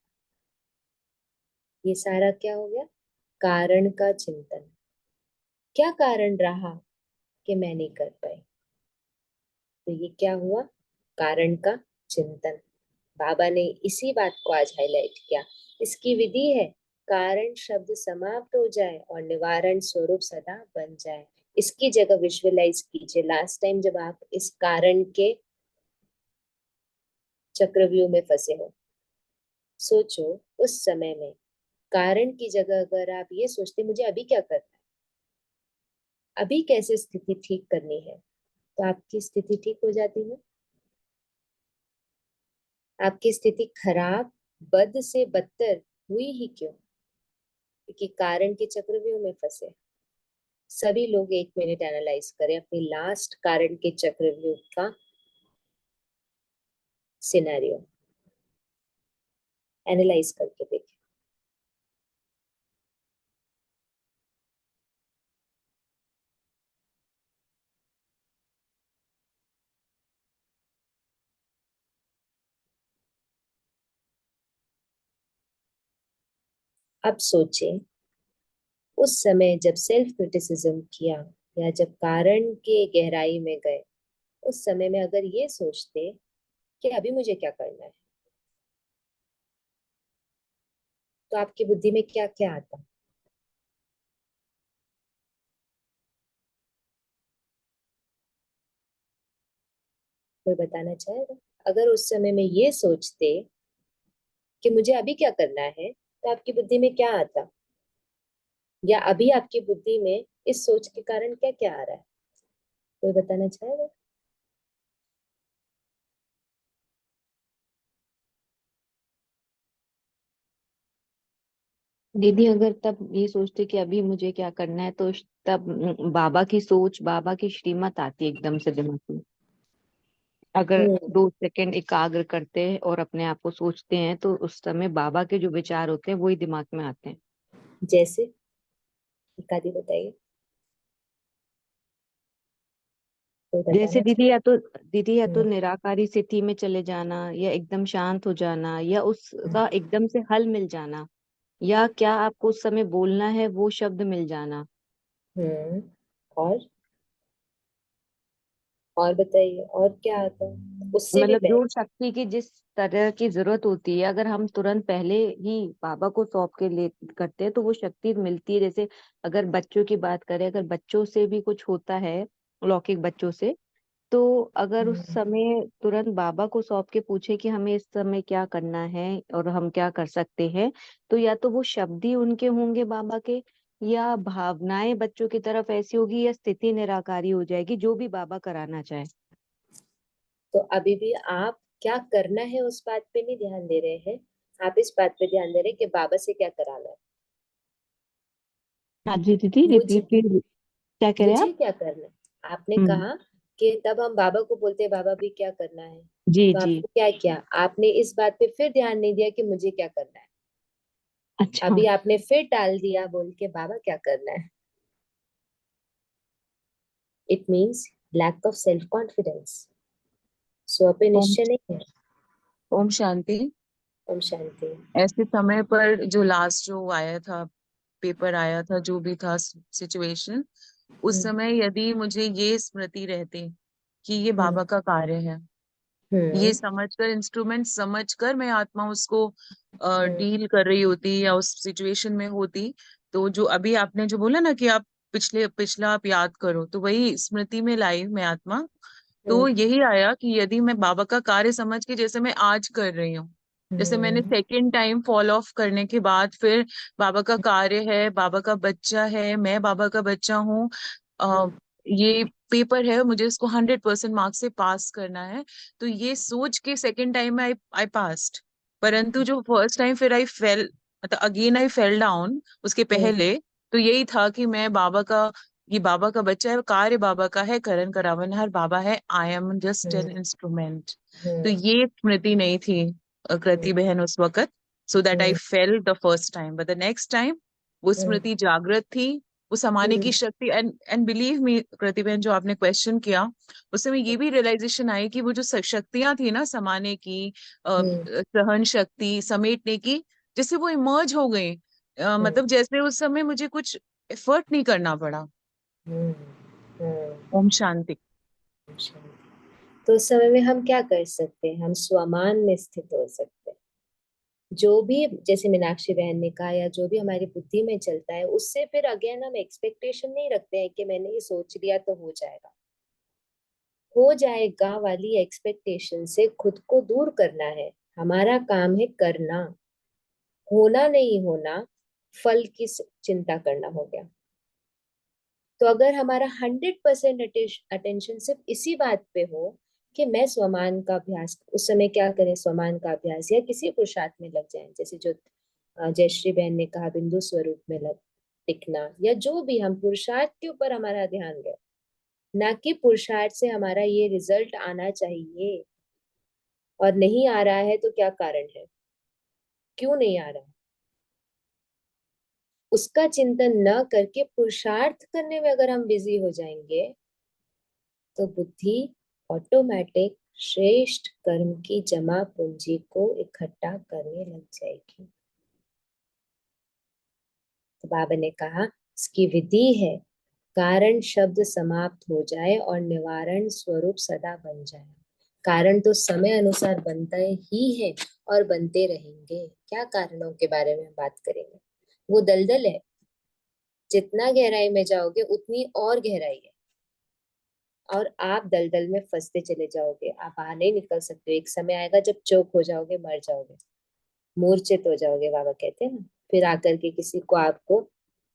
Speaker 1: ये सारा क्या हो गया, कारण का चिंतन। क्या कारण रहा कि मैं नहीं कर पाई, तो ये क्या हुआ, कारण का चिंतन। बाबा ने इसी बात को आज हाईलाइट किया। इसकी विधि है कारण शब्द समाप्त हो जाए और निवारण स्वरूप सदा बन जाए। इसकी जगह विजुअलाइज कीजिए, लास्ट टाइम जब आप इस कारण के चक्रव्यूह में फंसे हो, सोचो उस समय में कारण की जगह अगर आप ये सोचते मुझे अभी क्या करना है, अभी कैसे स्थिति ठीक करनी है, तो आपकी स्थिति ठीक हो जाती है। आपकी स्थिति खराब, बद से बदतर हुई ही क्यों? क्योंकि कारण के चक्रव्यूह में फंसे। सभी लोग 1 मिनट एनालाइज करें अपनी लास्ट कारण के चक्रव्यूह का सिनेरियो, एनालाइज करके देखें। अब सोचें, उस समय जब सेल्फ क्रिटिसिज्म किया या जब कारण के गहराई में गए, उस समय में अगर ये सोचते कि अभी मुझे क्या करना है, तो आपकी बुद्धि में क्या क्या आता? कोई बताना चाहेगा? अगर उस समय में ये सोचते कि मुझे अभी क्या करना है, तो आपकी बुद्धि में क्या आता? या अभी आपकी बुद्धि में इस सोच के कारण क्या क्या आ रहा है? कोई बताना चाहेगा?
Speaker 3: दीदी अगर तब ये सोचते कि अभी मुझे क्या करना है, तो तब बाबा की सोच, बाबा की श्रीमत आती है एकदम से दिमाग में। अगर
Speaker 1: हम्म
Speaker 3: 2 सेकंड एकाग्र करते हैं और अपने आप को सोचते हैं, तो उस समय बाबा के जो विचार होते हैं वही दिमाग में आते हैं।
Speaker 1: जैसे एक आदि बताइए, कोई
Speaker 3: जैसे
Speaker 1: बताना चाहेगा?
Speaker 3: दीदी या तो
Speaker 1: हम्म
Speaker 3: निराकारी स्थिति में चले जाना, या एकदम शांत हो जाना, या उसका एकदम से हल मिल जाना, या क्या आपको उस समय बोलना है वो शब्द मिल जाना।
Speaker 1: हम्म और बताइए, और क्या आता है उससे भी
Speaker 3: मतलब
Speaker 1: पहले?
Speaker 3: जो शक्ति की जिस तरह की जरूरत होती है, अगर हम तुरंत पहले ही बाबा को सौंप के ले करते हैं तो वो शक्ति मिलती है। जैसे अगर बच्चों की बात करें, अगर बच्चों से भी कुछ होता है, लौकिक बच्चों से, तो अगर उस
Speaker 1: हम्म
Speaker 3: समय तुरंत बाबा को सौंप के पूछे कि हमें इस समय क्या करना है और हम क्या कर सकते हैं, तो या तो वो शब्द ही उनके होंगे बाबा के, या भावनाएं बच्चों की तरफ ऐसी होगी, या स्थिति निराकारी हो जाएगी, जो भी बाबा कराना चाहे।
Speaker 1: तो अभी भी आप क्या करना है उस बात पे नहीं ध्यान दे रहे हैं, आप इस बात पे ध्यान दे रहे हैं कि बाबा से क्या कराना है।
Speaker 3: हाँ जी दीदी,
Speaker 1: मुझे
Speaker 3: रिपीट प्लीज। क्या कह रहे हैं
Speaker 1: मुझे
Speaker 3: आप?
Speaker 1: क्या करना है, आपने
Speaker 3: हम्म।
Speaker 1: कहा कि तब हम बाबा को बोलते हैं बाबा भी क्या करना है,
Speaker 3: जी
Speaker 1: तो
Speaker 3: जी।
Speaker 1: आपने क्या किया, आपने इस बात पे फिर ध्यान नहीं दिया कि मुझे क्या करना है।
Speaker 3: अच्छा।
Speaker 1: अभी आपने फिर टाल दिया बोल के बाबा क्या करना है। It means lack of self confidence, स्व पे
Speaker 4: ओम
Speaker 1: निश्चय नहीं है।
Speaker 4: ओम शांति।
Speaker 1: ओम शांति।
Speaker 4: ऐसे समय पर जो लास्ट जो आया था, पेपर आया था, जो भी था सिचुएशन, उस
Speaker 1: हम्म
Speaker 4: समय यदि मुझे ये स्मृति रहती कि ये
Speaker 1: हम्म
Speaker 4: बाबा का कार्य है, ये
Speaker 1: हम्म
Speaker 4: समझकर, इंस्ट्रूमेंट समझकर मैं आत्मा उसको
Speaker 1: हम्म
Speaker 4: डील कर रही होती या उस सिचुएशन में होती, तो जो अभी आपने जो बोला ना कि आप पिछला आप याद करो, तो वही स्मृति में लाई मैं आत्मा। तो
Speaker 1: हम्म
Speaker 4: यही आया कि यदि मैं बाबा का कार्य समझ के, जैसे मैं आज कर रही हूँ, जैसे मैंने
Speaker 1: हम्म
Speaker 4: सेकेंड टाइम फॉल ऑफ करने के बाद फिर बाबा का कार्य है, बाबा का बच्चा है, मैं बाबा का बच्चा हूँ,
Speaker 1: हम्म
Speaker 4: ये पेपर है, मुझे इसको 100% मार्क्स से पास करना है, तो ये सोच के सेकेंड टाइम में आई पास्ड। परंतु जो फर्स्ट टाइम फिर आई फेल, मतलब अगेन आई फेल डाउन उसके
Speaker 1: हम्म
Speaker 4: पहले, तो यही था कि मैं बाबा का, ये बाबा का बच्चा है, कार्य बाबा का है, करण करावनहार बाबा है, I am just an
Speaker 1: hmm
Speaker 4: instrument. तो
Speaker 1: हम्म
Speaker 4: ये स्मृति नहीं थी कृति बहन उस वक्त, so that I
Speaker 1: hmm
Speaker 4: fail the first time, but the next time वो
Speaker 1: हम्म
Speaker 4: स्मृति जागृत थी, वो समाने की
Speaker 1: हम्म
Speaker 4: शक्ति। एंड बिलीव मी कृति बहन, जो आपने क्वेश्चन किया, उस समय ये भी रियलाइजेशन आई कि वो जो शक्तियां थी ना, समाने की,
Speaker 1: हम्म
Speaker 4: सहन शक्ति, समेटने की, जैसे वो इमर्ज हो गई,
Speaker 1: हम्म
Speaker 4: मतलब जैसे उस समय मुझे कुछ एफर्ट नहीं करना पड़ा।
Speaker 1: हम्म हम्म
Speaker 4: ओम शांति।
Speaker 1: तो उस समय में हम क्या कर सकते हैं, हम स्वमान में स्थित हो सकते हैं। जो भी जैसे मीनाक्षी बहन ने कहा या जो भी हमारी बुद्धि में चलता है, उससे फिर अगेन हम एक्सपेक्टेशन नहीं रखते हैं कि मैंने ये सोच लिया तो हो जाएगा वाली एक्सपेक्टेशन से खुद को दूर करना है। हमारा काम है करना, होना नहीं होना फल की चिंता करना हो गया। तो अगर हमारा 100% अटेंशन सिर्फ इसी बात पे हो कि मैं स्वमान का अभ्यास, उस समय क्या करें, स्वमान का अभ्यास या किसी पुरुषार्थ में लग जाएं, जैसे जो जयश्री बहन ने कहा बिंदु स्वरूप में लग टिकना, या जो भी हम पुरुषार्थ के ऊपर हमारा ध्यान गए, ना कि पुरुषार्थ से हमारा ये रिजल्ट आना चाहिए, और नहीं आ रहा है तो क्या कारण है, क्यों नहीं आ रहा है, उसका चिंतन न करके पुरुषार्थ करने में अगर हम बिजी हो जाएंगे तो बुद्धि ऑटोमेटिक श्रेष्ठ कर्म की जमा पूंजी को इकट्ठा करने लग जाएगी। तो बाबा ने कहा इसकी विधि है, कारण शब्द समाप्त हो जाए और निवारण स्वरूप सदा बन जाए। कारण तो समय अनुसार बनता ही है और बनते रहेंगे। क्या कारणों के बारे में हम बात करेंगे? वो दलदल है, जितना गहराई में जाओगे उतनी और गहराई है, और आप दलदल में फंसते चले जाओगे, आप बाहर नहीं निकल सकते। एक समय आएगा जब चोक हो जाओगे, मर जाओगे, मूर्छित हो जाओगे, बाबा कहते हैं ना। फिर आकर के किसी को आपको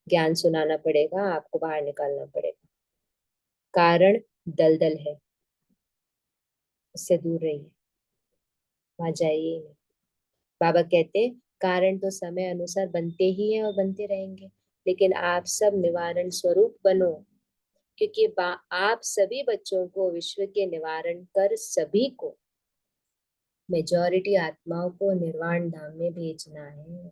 Speaker 1: ज्ञान सुनाना पड़ेगा, आपको बाहर निकालना पड़ेगा। कारण दलदल है, उससे दूर रहिए, वहां जाइए नहीं। बाबा कहते कारण तो समय अनुसार बनते ही हैं और बनते रहेंगे, लेकिन आप सब निवारण स्वरूप बनो, क्योंकि आप सभी बच्चों को विश्व के निवारण कर सभी को, मेजॉरिटी आत्माओं को निर्वाण धाम में भेजना है।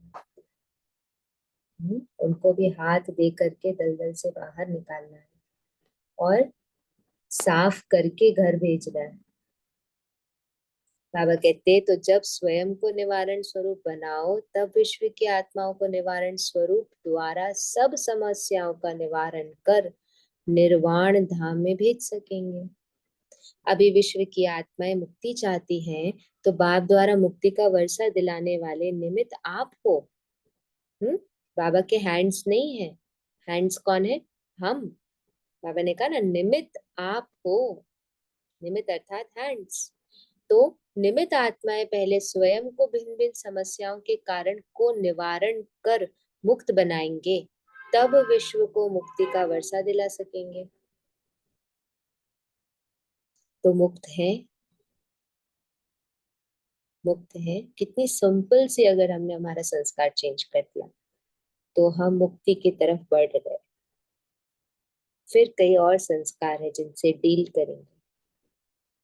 Speaker 1: उनको भी हाथ दे करके दलदल से बाहर निकालना है और साफ करके घर भेजना है। बाबा कहते तो जब स्वयं को निवारण स्वरूप बनाओ, तब विश्व की आत्माओं को निवारण स्वरूप द्वारा सब समस्याओं का निवारण कर निर्वाण धाम में भेज सकेंगे। अभी विश्व की आत्माएं मुक्ति चाहती हैं, तो बाप द्वारा मुक्ति का वर्षा दिलाने वाले निमित्त आप हो। बाबा के हैंड्स नहीं है। हैंड्स कौन है? हम। बाबा ने कहा ना निमित्त आप हो, निमित्त अर्थात हैंड्स। तो निमित्त आत्माएं पहले स्वयं को भिन्न भिन्न समस्याओं के कारण को निवारण कर मुक्त बनाएंगे, तब विश्व को मुक्ति का वर्षा दिला सकेंगे। तो मुक्त है, मुक्त है। कितनी सिंपल सी अगर हमने हमारा संस्कार चेंज कर दिया तो हम मुक्ति की तरफ बढ़ गए। फिर कई और संस्कार है जिनसे डील करेंगे।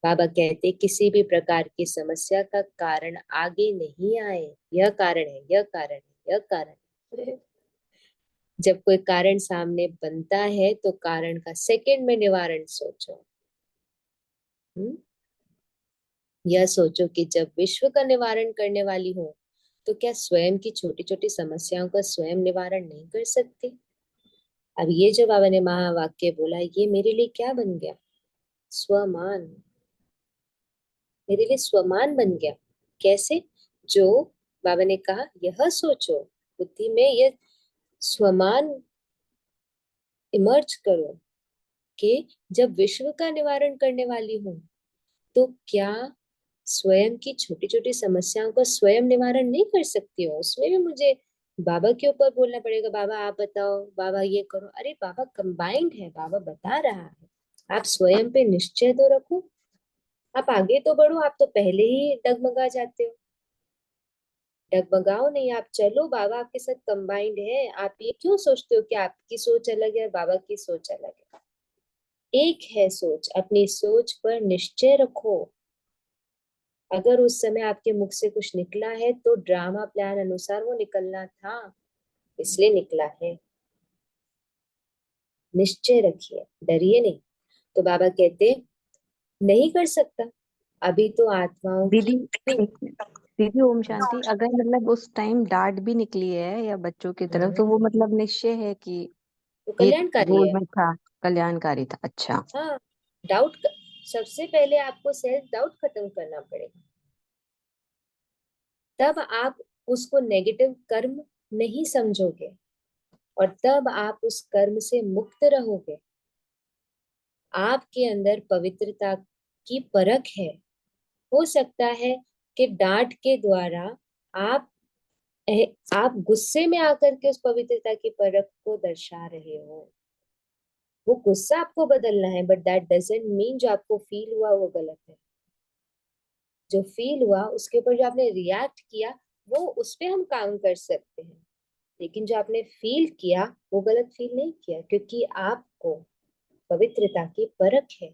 Speaker 1: बाबा कहते किसी भी प्रकार की समस्या का कारण आगे नहीं आए, यह कारण है, यह कारण है, यह कारण है। जब कोई कारण सामने बनता है तो कारण का सेकंड में निवारण सोचो। यह सोचो कि जब विश्व का निवारण करने वाली हो, तो क्या स्वयं की छोटी छोटी समस्याओं का स्वयं निवारण नहीं कर सकती? अब ये जो बाबा ने महावाक्य बोला, ये मेरे लिए क्या बन गया? स्वमान, मेरे लिए स्वमान बन गया। कैसे? जो बाबा ने कहा यह सोचो, बुद्धि में यह स्वमान इमर्ज करो कि जब विश्व का निवारण करने वाली हूं, तो क्या स्वयं की छोटी छोटी समस्याओं का स्वयं निवारण नहीं कर सकती हो? उसमें भी मुझे बाबा के ऊपर बोलना पड़ेगा, बाबा आप बताओ, बाबा ये करो। अरे बाबा कंबाइंड है, बाबा बता रहा है, आप स्वयं पे निश्चय तो रखो, आप आगे तो बढ़ो। आप तो पहले ही डगमगा जाते हो। डगमगाओ नहीं, आप चलो, बाबा आपके साथ कंबाइंड है। आप ये क्यों सोचते हो कि आपकी सोच अलग है, बाबा की सोच अलग है? एक है सोच। अपनी सोच पर निश्चय रखो। अगर उस समय आपके मुख से कुछ निकला है तो ड्रामा प्लान अनुसार वो निकलना था, इसलिए निकला है। निश्चय रखिए, डरिए नहीं। तो बाबा कहते नहीं कर सकता, अभी तो आत्माओं
Speaker 3: दीदी
Speaker 1: की
Speaker 3: एक मिनट। दीदी ओम शांति, अगर मतलब उस टाइम डांट भी निकली है या बच्चों की तरफ, तो वो मतलब निश्चय है कि
Speaker 1: वो
Speaker 3: ये
Speaker 1: कल्याणकारी
Speaker 3: गोल
Speaker 1: है।
Speaker 3: में था, कल्याणकारी था। अच्छा।
Speaker 1: हाँ, डाउट सबसे पहले आपको सेल्फ डाउट खत्म करना पड़ेगा, तब आप उसको नेगेटिव कर्म नहीं समझोगे और तब आप उस कर्म से मुक्त रहोगे। आपके अंदर पवित्रता की परख है। हो सकता है कि डांट के द्वारा आप आप गुस्से में आकर के उस पवित्रता की परख को दर्शा रहे हो। वो गुस्सा आपको बदलना है, बट दैट डजंट मीन जो आपको फील हुआ वो गलत है। जो फील हुआ उसके ऊपर जो आपने रिएक्ट किया वो उस पे हम काम कर सकते हैं, लेकिन जो आपने फील किया वो गलत फील नहीं किया, क्योंकि आपको पवित्रता की परख है।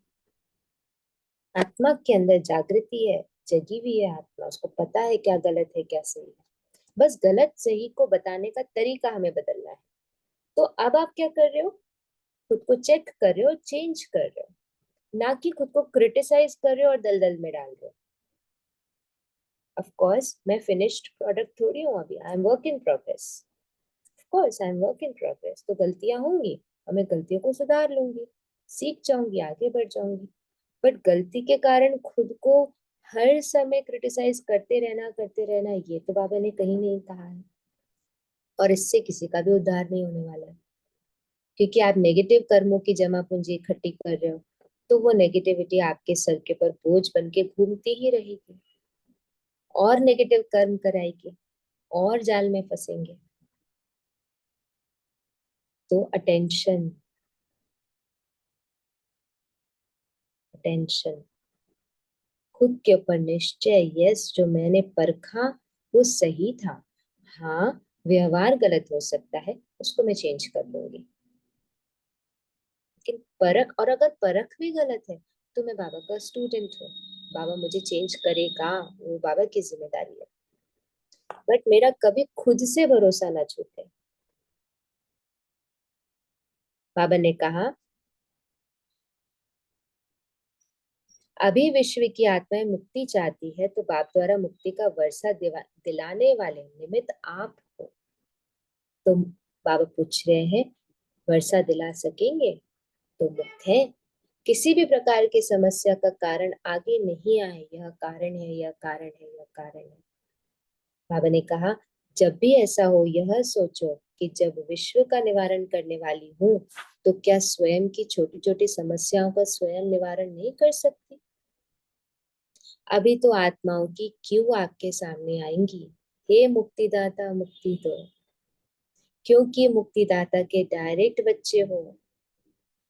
Speaker 1: आत्मा के अंदर जागृति है, जगी हुई है आत्मा, उसको पता है क्या गलत है क्या सही है। बस गलत सही को बताने का तरीका हमें बदलना है। तो अब आप क्या कर रहे हो? खुद को चेक कर रहे हो, चेंज कर रहे हो, ना कि खुद को क्रिटिसाइज कर रहे हो और दलदल में डाल रहे हो। ऑफ कोर्स मैं फिनिश्ड प्रोडक्ट थोड़ी हूँ, अभी I am work in progress. Of course I am work in progress, तो गलतियां होंगी और मैं गलतियों को सुधार लूंगी, सीख जाऊंगी, आगे बढ़ जाऊंगी। बट गलती के कारण खुद को हर समय क्रिटिसाइज करते रहना ये तो बाबा ने कहीं नहीं कहा है, और इससे किसी का भी उद्धार नहीं होने वाला है। क्योंकि आप नेगेटिव कर्मों की जमा पूंजी इकट्ठी कर रहे हो, तो वो नेगेटिविटी आपके सर के ऊपर बोझ बन के घूमती ही रहेगी, और नेगेटिव कर्म कराएगी, और जाल में फंसेंगे। तो अटेंशन, अटेंशन, खुद के ऊपर निश्चय। यस, जो मैंने परखा वो सही था। हाँ, व्यवहार गलत हो सकता है, उसको मैं चेंज कर लूंगी, लेकिन परख, और अगर परख भी गलत है तो मैं बाबा का स्टूडेंट हूँ, बाबा मुझे चेंज करेगा, वो बाबा की जिम्मेदारी है। बट मेरा कभी खुद से भरोसा ना छूटे। बाबा ने कहा, अभी विश्व की आत्माएं मुक्ति चाहती है, तो बाप द्वारा मुक्ति का वर्षा दिलाने वाले निमित्त आप हो। तो बाबा पूछ रहे हैं, वर्षा दिला सकेंगे तो मुक्त है। किसी भी प्रकार की समस्या का कारण आगे नहीं आए, यह कारण है, यह कारण है, यह कारण है। बाबा ने कहा, जब भी ऐसा हो यह सोचो कि जब विश्व का निवारण करने वाली हूँ, तो क्या स्वयं की छोटी छोटी समस्याओं का स्वयं निवारण नहीं कर सकती? अभी तो आत्माओं की क्यों आपके सामने आएंगी, हे मुक्तिदाता मुक्ति दो, क्योंकि मुक्तिदाता के डायरेक्ट बच्चे हो,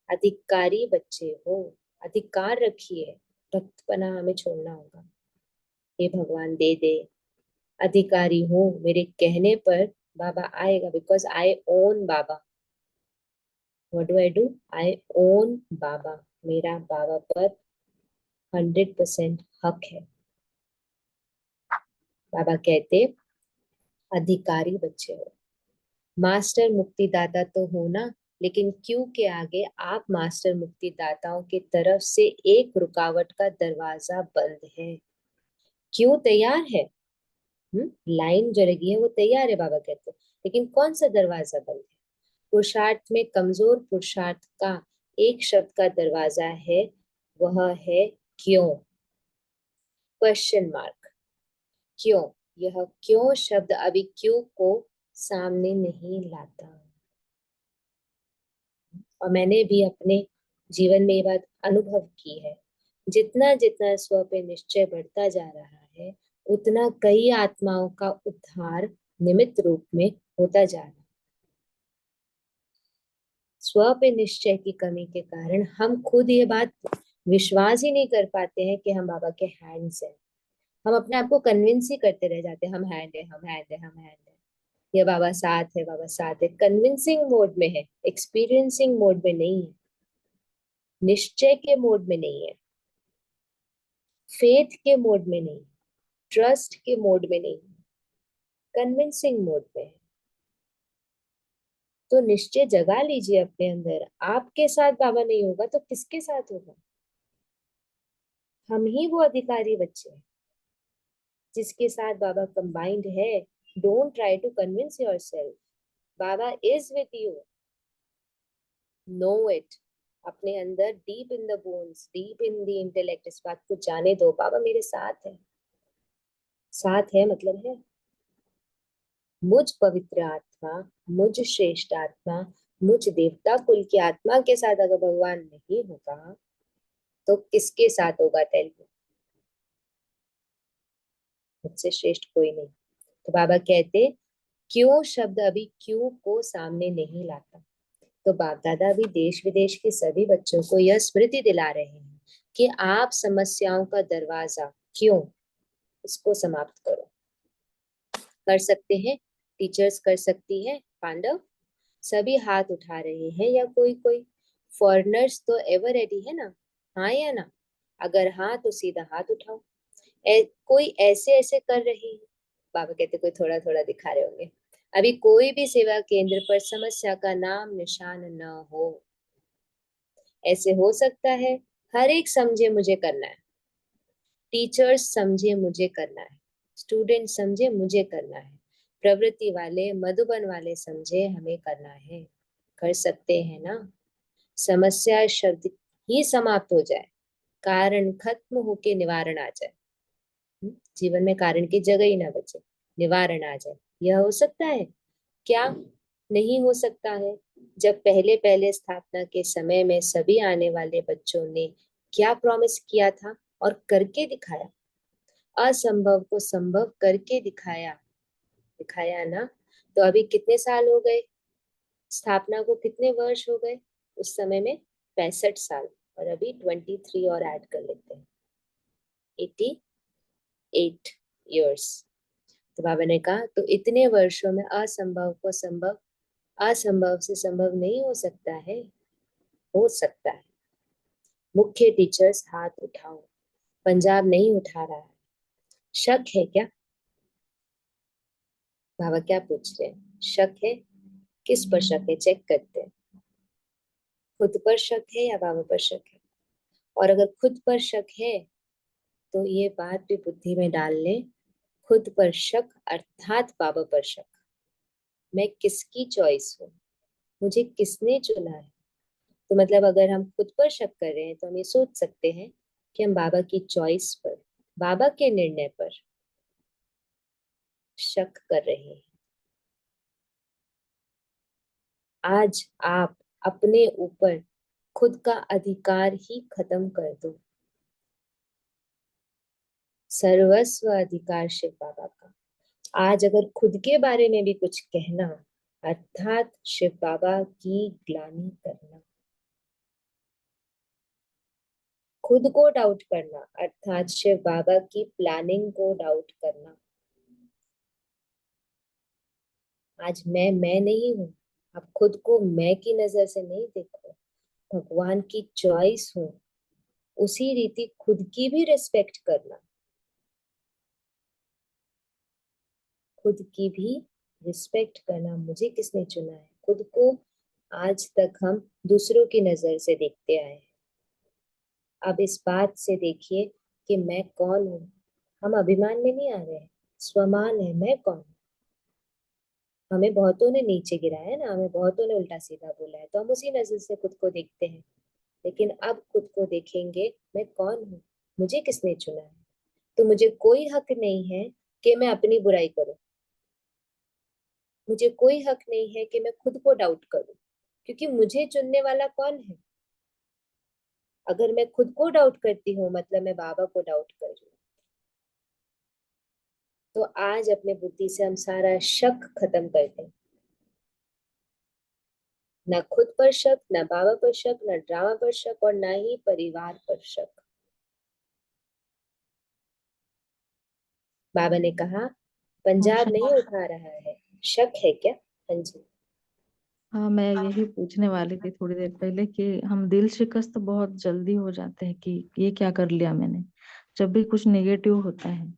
Speaker 1: अधिकारी बच्चे हो। अधिकार रखिए, भक्तपना हमें छोड़ना होगा। हे भगवान दे दे, अधिकारी हूँ, मेरे कहने पर बाबा आएगा, because I own Baba. What do I do? I own Baba. मेरा बाबा पर 100% हक है। बाबा कहते, अधिकारी बच्चे हो, मास्टर मुक्तिदाता तो हो ना, लेकिन क्यों के आगे आप मास्टर मुक्तिदाताओं की तरफ से एक रुकावट का दरवाजा बंद है। क्यों तैयार है? लाइन जो लगी है वो तैयार है, बाबा कहते हैं, लेकिन कौन सा दरवाजा बंद है? पुरुषार्थ में कमजोर पुरुषार्थ का एक शब्द का दरवाजा है, वह है क्यों। Question mark. क्यों? यह क्यों शब्द अभी क्यों को सामने नहीं लाता। और मैंने भी अपने जीवन में ये बात अनुभव की है, जितना जितना स्व पे निश्चय बढ़ता जा रहा है, उतना कई आत्माओं का उद्धार निमित्त रूप में होता जा रहा है। स्व पे निश्चय की कमी के कारण हम खुद ये बात विश्वास ही नहीं कर पाते हैं कि हम बाबा के हैंड्स हैं। हम अपने आप को कन्विंस ही करते रह जाते हैं, हम हैंड है, हम हैंड है, हम हैंड है, ये बाबा साथ है, बाबा साथ है। कन्विंसिंग मोड में है, एक्सपीरियंसिंग मोड में नहीं है, निश्चय के मोड में नहीं है, फेथ के मोड में नहीं, ट्रस्ट के मोड में नहीं, कन्विंसिंग मोड में है। तो निश्चय जगा लीजिए अपने अंदर। आपके साथ बाबा नहीं होगा तो किसके साथ होगा? हम ही वो अधिकारी बच्चे हैं जिसके साथ बाबा कंबाइंड है। Don't try to convince yourself, बाबा is with you, know it. अपने अंदर deep in the bones, deep in the intellect इस बात को जाने दो, बाबा मेरे साथ है। साथ है मतलब है। मुझ पवित्र आत्मा, मुझ श्रेष्ठ आत्मा, मुझ देवता कुल की आत्मा के साथ अगर भगवान नहीं होगा तो किसके साथ होगा? Tell me. मुझसे श्रेष्ठ कोई नहीं। तो बाबा कहते, क्यों शब्द अभी क्यों को सामने नहीं लाता। तो बाप दादा भी देश विदेश के सभी बच्चों को यह स्मृति दिला रहे हैं कि आप समस्याओं का दरवाजा क्यों, इसको समाप्त करो। कर सकते हैं, टीचर्स कर सकती है। पांडव सभी हाथ उठा रहे हैं या कोई कोई? फॉरेनर्स तो एवर रेडी है ना, हाँ या ना? अगर हाँ तो सीधा हाथ उठाओ। कोई ऐसे ऐसे कर रही है? बाबा कहते कोई थोड़ा थोड़ा दिखा रहे होंगे। अभी कोई भी सेवा केंद्र पर समस्या का नाम निशान न हो। ऐसे हो सकता है हर एक समझे मुझे करना है, टीचर्स समझे मुझे करना है, स्टूडेंट समझे मुझे करना है, प्रवृत्ति वाले मधुबन वाले समझे हमें करना है। कर सकते हैं ना? समस्या शब्द ही समाप्त हो जाए, कारण खत्म होके निवारण आ जाए। जीवन में कारण की जगह ही ना बचे, निवारण आ जाए। यह हो सकता है क्या? नहीं हो सकता है। जब पहले पहले स्थापना के समय में सभी आने वाले बच्चों ने क्या प्रॉमिस किया था और करके दिखाया, असंभव को संभव करके दिखाया, दिखाया ना। तो अभी कितने साल हो गए स्थापना को, कितने वर्ष हो गए? उस समय में 65 साल, और अभी 23 और ऐड कर लेते हैं, 88 years। तो बाबा ने कहा तो इतने वर्षों में असंभव को संभव, असंभव से संभव नहीं हो सकता है, हो सकता है। मुख्य टीचर्स हाथ उठाओ। पंजाब नहीं उठा रहा है, शक है क्या? बाबा क्या पूछ रहे हैं? शक है? किस पर शक है? चेक करते हैं। खुद पर शक है या बाबा पर शक है? और अगर खुद पर शक है तो ये बात भी बुद्धि में डाल लें, खुद पर शक अर्थात बाबा पर शक। मैं किसकी चॉइस हूँ, मुझे किसने चुना है? तो मतलब अगर हम खुद पर शक कर रहे हैं तो हम ये सोच सकते हैं कि हम बाबा की चॉइस पर, बाबा के निर्णय पर शक कर रहे हैं। आज आप अपने ऊपर खुद का अधिकार ही खत्म कर दो। सर्वस्व अधिकार शिव बाबा का। आज अगर खुद के बारे में भी कुछ कहना अर्थात शिव बाबा की ग्लानि करना, खुद को डाउट करना अर्थात शिव बाबा की प्लानिंग को डाउट करना। आज मैं नहीं हूं, आप खुद को मैं की नजर से नहीं देखो, भगवान की चॉइस हूं, उसी रीति खुद की भी रिस्पेक्ट करना, खुद की भी रिस्पेक्ट करना। मुझे किसने चुना है? खुद को आज तक हम दूसरों की नजर से देखते आए हैं। अब इस बात से देखिए कि मैं कौन हूँ। हम अभिमान में नहीं आ रहे हैं, स्वमान है, मैं कौन हूँ। हमें बहुतों ने नीचे गिराया है ना, हमें बहुतों ने उल्टा सीधा बोला है, तो हम उसी नजर से खुद को देखते हैं। लेकिन अब खुद को देखेंगे, मैं कौन हूँ, मुझे किसने चुना है। तो मुझे कोई हक नहीं है कि मैं अपनी बुराई करूं, मुझे कोई हक नहीं है कि मैं खुद को डाउट करूं, क्योंकि मुझे चुनने वाला कौन है? अगर मैं खुद को डाउट करती हूँ मतलब मैं बाबा को डाउट कर रही हूँ। तो आज अपने बुद्धि से हम सारा शक खत्म करते हैं। ना खुद पर शक, ना बाबा पर शक, ना ड्रामा पर शक, और ना ही परिवार पर शक। बाबा ने कहा पंजाब
Speaker 3: अच्छा।
Speaker 1: नहीं उठा रहा है, शक है क्या? हाँ जी।
Speaker 7: हाँ, मैं यही पूछने वाली थी थोड़ी देर पहले कि हम दिल शिकस्त तो बहुत जल्दी हो जाते हैं कि ये क्या कर लिया मैंने। जब भी कुछ नेगेटिव होता है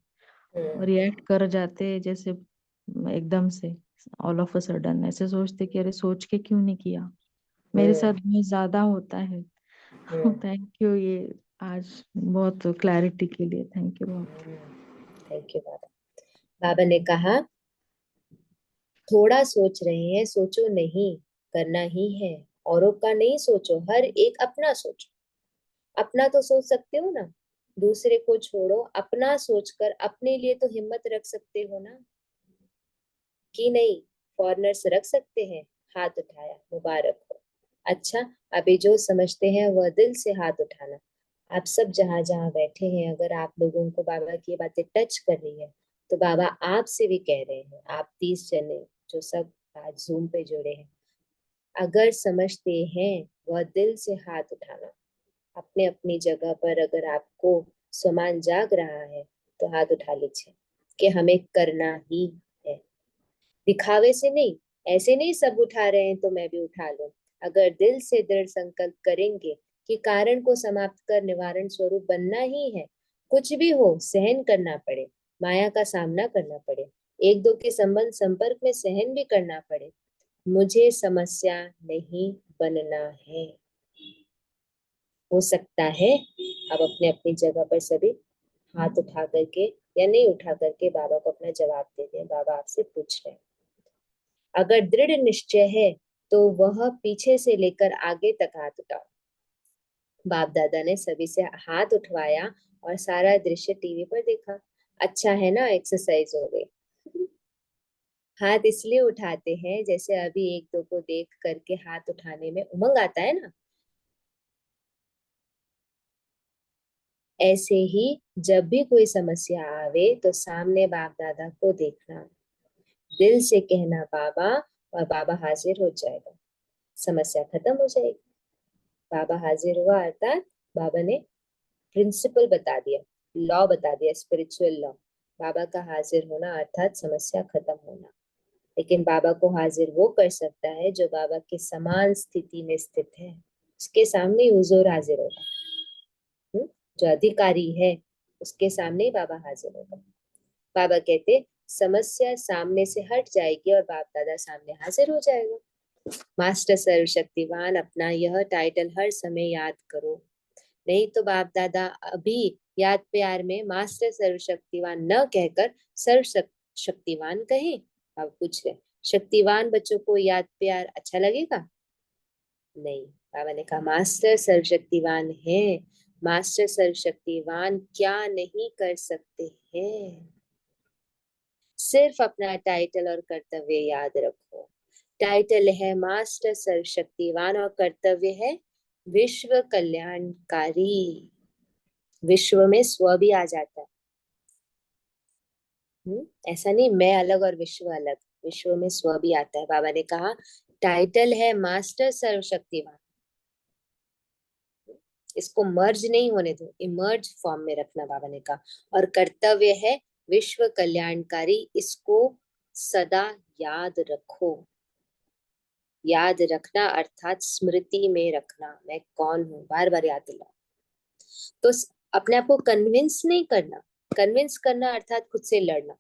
Speaker 7: रिएक्ट कर जाते हैं जैसे एकदम से, ऑल ऑफ अ सडन ऐसे सोचते कि अरे सोच के क्यों नहीं किया। मेरे साथ बहुत ज्यादा होता है। थैंक यू, ये आज बहुत क्लैरिटी के लिए थैंक यू बहुत।
Speaker 1: थैंक यू बाबा। बाबा ने कहा थोड़ा सोच रहे हैं, सोचो नहीं, करना ही है। औरों का नहीं सोचो, हर एक अपना सोचो। अपना तो सोच सकते हो ना, दूसरे को छोड़ो, अपना सोचकर अपने लिए तो हिम्मत रख सकते हो ना, कि नहीं? फॉरनर्स रख सकते हैं? हाथ उठाया, मुबारक हो। अच्छा, अभी जो समझते हैं वह दिल से हाथ उठाना। आप सब जहां जहां बैठे हैं, अगर आप लोगों को बाबा की बातें टच कर रही है तो बाबा आपसे भी कह रहे हैं, आप 30 जने जो सब आज जूम पे जुड़े हैं, अगर समझते हैं वह दिल से हाथ उठाना। अपने अपनी जगह पर अगर आपको समान जाग रहा है तो हाथ उठा लीजिए कि हमें करना ही है, दिखावे से नहीं। ऐसे नहीं सब उठा रहे हैं तो मैं भी उठा लूं। अगर दिल से दृढ़ संकल्प करेंगे कि कारण को समाप्त कर निवारण स्वरूप बनना ही है, कुछ भी हो सहन करना पड़े, माया का सामना करना पड़े, एक दो के संबंध संपर्क में सहन भी करना पड़े, मुझे समस्या नहीं बनना है। हो सकता है अब अपने अपनी जगह पर सभी हाथ उठा करके या नहीं उठा करके बाबा को अपना जवाब दे दें। बाबा आपसे पूछ रहे हैं, अगर दृढ़ निश्चय है तो वह पीछे से लेकर आगे तक हाथ उठाओ। बाप दादा ने सभी से हाथ उठवाया और सारा दृश्य टीवी पर देखा। अच्छा है ना, एक्सरसाइज हो गई। हाथ इसलिए उठाते हैं जैसे अभी एक दो को देख करके हाथ उठाने में उमंग आता है ना, ऐसे ही जब भी कोई समस्या आवे तो सामने बाप दादा को देखना, दिल से कहना बाबा, और बाबा हाजिर हो जाएगा, समस्या खत्म हो जाएगी। बाबा हाजिर हुआ अर्थात बाबा ने प्रिंसिपल बता दिया, लॉ बता दिया, स्पिरिचुअल लॉ। बाबा का हाजिर होना अर्थात समस्या खत्म होना। लेकिन बाबा को हाजिर वो कर सकता है जो बाबा के समान स्थिति में स्थित है, उसके सामने हुजूर हाजिर होगा। जो अधिकारी है उसके सामने ही बाबा हाजिर होगा। बाबा कहते समस्या सामने से हट जाएगी और बाप दादा सामने हाजिर हो जाएगा। मास्टर सर्वशक्तिवान, अपना यह टाइटल हर समय याद करो, नहीं तो बाप दादा अभी याद प्यार में मास्टर सर्वशक्तिवान न कहकर सर्वशक्तिवान कहें। अब पूछ रहे, शक्तिवान बच्चों को याद प्यार अच्छा लगेगा? नहीं, बाबा ने कहा मास्टर सर्वशक्तिवान है। मास्टर सर्वशक्तिवान क्या नहीं कर सकते हैं, सिर्फ अपना टाइटल और कर्तव्य याद रखो। टाइटल है मास्टर सर्वशक्तिवान और कर्तव्य है विश्व कल्याणकारी। विश्व में स्व भी आ जाता है। ऐसा नहीं मैं अलग और विश्व अलग, विश्व में स्व भी आता है। बाबा ने कहा टाइटल है मास्टर सर्वशक्तिवान, इसको मर्ज नहीं होने दो, इमर्ज फॉर्म में रखना, बाबा ने कहा। और कर्तव्य है विश्व कल्याणकारी, इसको सदा याद रखो। याद रखना अर्थात स्मृति में रखना, मैं कौन हूँ, बार बार याद दिलाओ। तो अपने आप को कन्विंस नहीं करना, कन्विंस करना अर्थात खुद से लड़ना।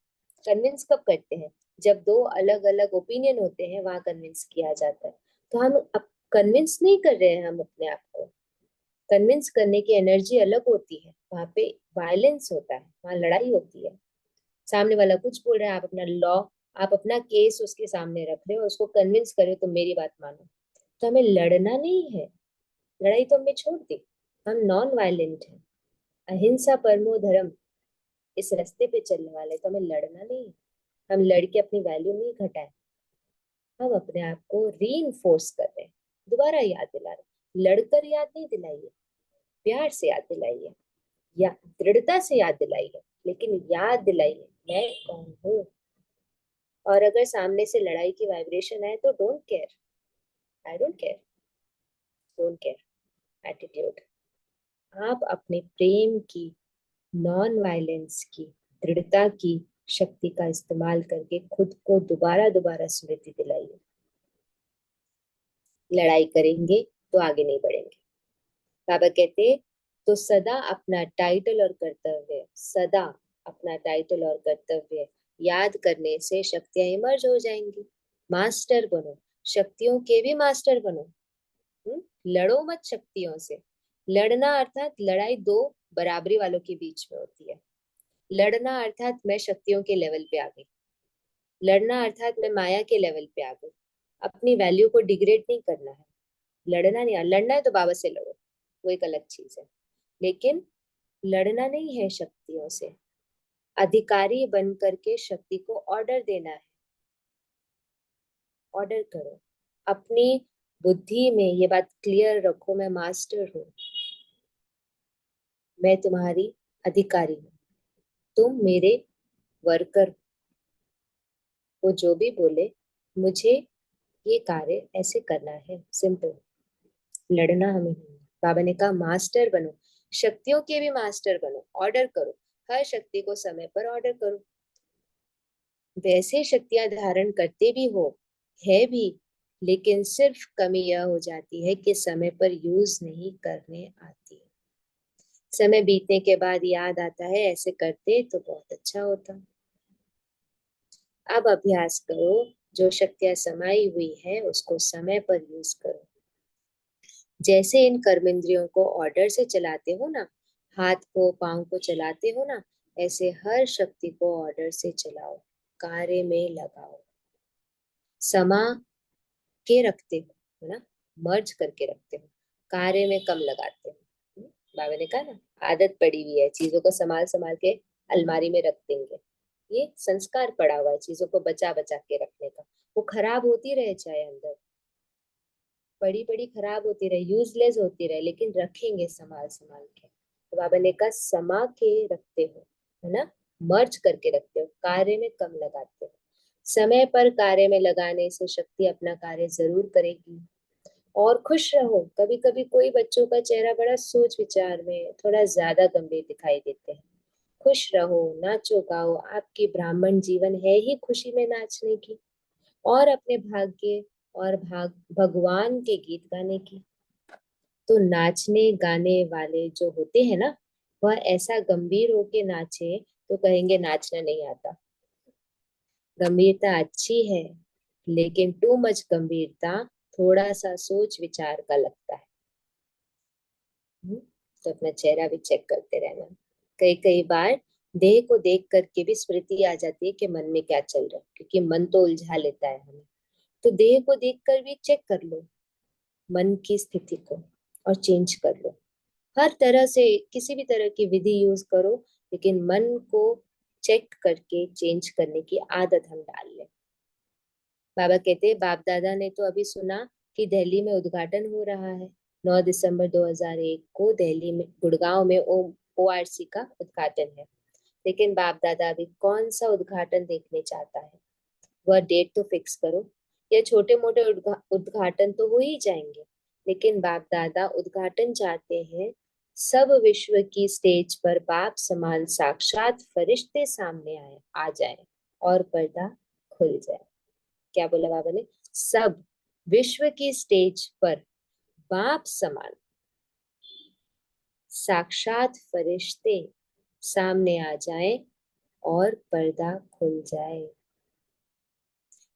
Speaker 1: कन्विंस कब करते हैं? जब दो अलग अलग ओपिनियन होते हैं, वहां कन्विंस किया जाता है। तो हम अब कन्विंस नहीं कर रहे हैं हम अपने आप को। कन्विंस करने की एनर्जी अलग होती है, वहां पे वायलेंस होता है, वहां लड़ाई होती है। सामने वाला कुछ बोल रहा है, आप अपना लॉ, आप अपना केस उसके सामने रख रहे हो, उसको कन्विंस कर रहे हो तो मेरी बात मानो। तो हमें लड़ना नहीं है, लड़ाई तो हमने छोड़ दी, हम नॉन वायलेंट हैं, अहिंसा परमो धर्म, इस रास्ते पे चलने वाले। तो हमें लड़ना नहीं है, हम लड़के अपनी वैल्यू नहीं घटाए, हम अपने आप को रीइंफोर्स कर रहे हैं, दोबारा याद दिला रहे। लड़कर याद नहीं दिलाइए, प्यार से याद दिलाइए, या दृढ़ता से याद दिलाइए, लेकिन याद दिलाइए मैं कौन हूँ। और अगर सामने से लड़ाई की वाइब्रेशन आए तो don't care, I don't care, don't care attitude. आप अपने प्रेम की, नॉन वायलेंस की, दृढ़ता की शक्ति का इस्तेमाल करके खुद को दोबारा दोबारा स्मृति दिलाइए। लड़ाई करेंगे तो आगे नहीं बढ़ेंगे। बाबा कहते तो सदा अपना टाइटल और कर्तव्य, सदा अपना टाइटल और कर्तव्य याद करने से शक्तियां इमर्ज हो जाएंगी। मास्टर बनो, शक्तियों के भी मास्टर बनो। लड़ो मत शक्तियों से। लड़ना अर्थात लड़ाई दो बराबरी वालों के बीच में होती है। लड़ना अर्थात मैं शक्तियों के लेवल पे आ गई, लड़ना अर्थात मैं माया के लेवल पे आ गई। अपनी वैल्यू को डिग्रेड नहीं करना है, लड़ना नहीं। लड़ना है तो बाबा से लड़ो, वो एक अलग चीज है, लेकिन लड़ना नहीं है शक्तियों से। अधिकारी बन करके शक्ति को ऑर्डर देना है। ऑर्डर करो, अपनी बुद्धि में ये बात क्लियर रखो, मैं मास्टर हूँ, मैं तुम्हारी अधिकारी हूँ, तुम मेरे वर्कर। वो जो भी बोले मुझे ये कार्य ऐसे करना है, सिंपल, लड़ना हमें नहीं। बाबा ने कहा मास्टर बनो, शक्तियों के भी मास्टर बनो, ऑर्डर करो, हर शक्ति को समय पर ऑर्डर करो। वैसे शक्तियां धारण करते भी हो, है भी, लेकिन सिर्फ कमी यह हो जाती है कि समय पर यूज नहीं करने आती। समय बीतने के बाद याद आता है ऐसे करते तो बहुत अच्छा होता। अब अभ्यास करो, जो शक्तियां समाई हुई है उसको समय पर यूज करो। जैसे इन कर्मेंद्रियों को ऑर्डर से चलाते हो ना, हाथ को पांव को चलाते हो ना, ऐसे हर शक्ति को ऑर्डर से चलाओ, कार्य में लगाओ। समा के रखते हो ना, मर्ज करके रखते हो, कार्य में कम लगाते हो। बाबा ने कहा ना, आदत पड़ी हुई है चीजों को संभाल संभाल के अलमारी में रख देंगे, ये संस्कार पड़ा हुआ है चीजों को बचा बचा के रखने का। वो खराब होती रहे, चाहे अंदर पड़ी पड़ी खराब होती रहे, यूजलेस होती रहे, लेकिन रखेंगे संभाल संभाल के। तो बाबा ने कहा समा के रखते हो, है ना, मर्ज करके रखते हो, कार्य में कम लगाते हो। समय पर कार्य में लगाने से शक्ति अपना कार्य जरूर करेगी। और खुश रहो। कभी कभी कोई बच्चों का चेहरा बड़ा सोच विचार में थोड़ा ज्यादा गंभीर दिखाई देते हैं। खुश रहो, नाचो गाओ, आपकी ब्राह्मण जीवन है ही खुशी में नाचने की और अपने भाग्य और भगवान के गीत गाने की। तो नाचने गाने वाले जो होते हैं ना, वह ऐसा गंभीर होके नाचे तो कहेंगे नाचना नहीं आता। गंभीरता अच्छी है, लेकिन टू मच गंभीरता थोड़ा सा सोच विचार का लगता है। तो अपना चेहरा भी चेक करते रहना। कई कई बार देह को देख करके भी स्मृति आ जाती है कि मन में क्या चल रहा है, क्योंकि मन तो उलझा लेता है हमें। तो देह को देख कर भी चेक कर लो मन की स्थिति को और चेंज कर लो। हर तरह से किसी भी तरह की विधि यूज करो, लेकिन मन को चेक करके चेंज करने की आदत हम डाल लें। बाबा कहते हैं बाप दादा ने तो अभी सुना कि दिल्ली में उद्घाटन हो रहा है। 9 दिसंबर 2001 को दिल्ली में गुड़गांव में ORC का उद्घाटन है। लेकिन बाप दादा अभी कौन सा उद्घाटन देखने चाहता है, वह डेट तो फिक्स करो। ये छोटे मोटे उद्घाटन तो हो ही जाएंगे, लेकिन बाप दादा उद्घाटन चाहते हैं सब विश्व की स्टेज पर बाप समान साक्षात फरिश्ते सामने आ जाए और पर्दा खुल जाए। क्या बोला बाबा ने? सब विश्व की स्टेज पर बाप समान साक्षात फरिश्ते सामने आ जाए और पर्दा खुल जाए।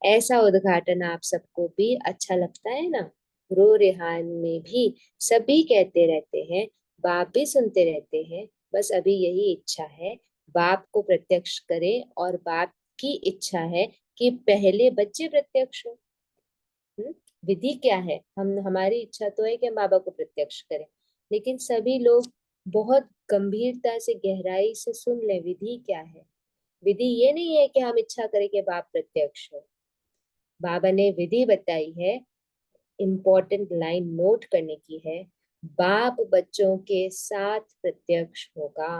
Speaker 1: ऐसा उद्घाटन आप सबको भी अच्छा लगता है ना? रो रेहान में भी सभी कहते रहते हैं, बाप भी सुनते रहते हैं, बस अभी यही इच्छा है बाप को प्रत्यक्ष करें, और बाप की इच्छा है कि पहले बच्चे प्रत्यक्ष हो। विधि क्या है? हमारी इच्छा तो है कि हम बाबा को प्रत्यक्ष करें, लेकिन सभी लोग बहुत गंभीरता से गहराई से सुन ले विधि क्या है। विधि ये नहीं है कि हम इच्छा करें कि बाप प्रत्यक्ष हो। बाबा ने विधि बताई है, इंपॉर्टेंट लाइन नोट करने की है, बाप बच्चों के साथ प्रत्यक्ष होगा।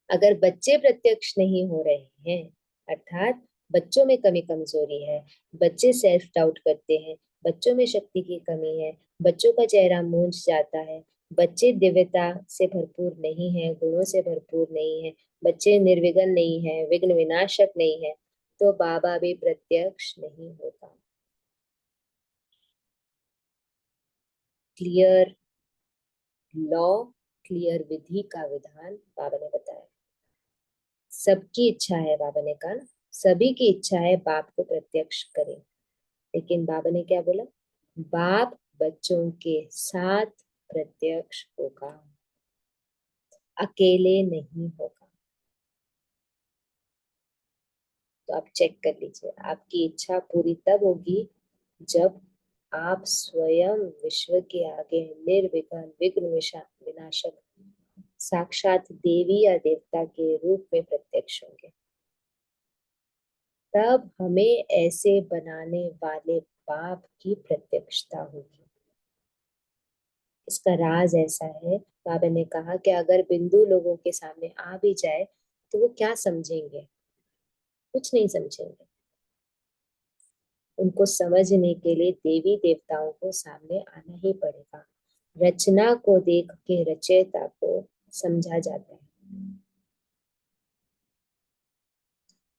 Speaker 1: अगर बच्चे प्रत्यक्ष नहीं हो रहे हैं, अर्थात बच्चों में कमी कमजोरी है, बच्चे सेल्फ डाउट करते हैं, बच्चों में शक्ति की कमी है, बच्चों का चेहरा मूंझ जाता है, बच्चे दिव्यता से भरपूर नहीं है, गुणों से भरपूर नहीं है, बच्चे निर्विघ्न नहीं है, विघ्न विनाशक नहीं है, तो बाबा भी प्रत्यक्ष नहीं होगा। क्लियर लॉ, क्लियर विधि का विधान बाबा ने बताया। सबकी इच्छा है, बाबा ने कहा ना, सभी की इच्छा है बाप को प्रत्यक्ष करें, लेकिन बाबा ने क्या बोला? बाप बच्चों के साथ प्रत्यक्ष होगा, अकेले नहीं होगा। तो आप चेक कर लीजिए, आपकी इच्छा पूरी तब होगी जब आप स्वयं विश्व के आगे निर्विघ्न विघ्न विनाशक साक्षात देवी या देवता के रूप में प्रत्यक्ष होंगे। तब हमें ऐसे बनाने वाले बाप की प्रत्यक्षता होगी। इसका राज ऐसा है, बाबा ने कहा कि अगर बिंदु लोगों के सामने आ भी जाए तो वो क्या समझेंगे? कुछ नहीं समझेंगे। उनको समझने के लिए देवी देवताओं को सामने आना ही पड़ेगा। रचना को देख के रचयिता को समझा जाता है।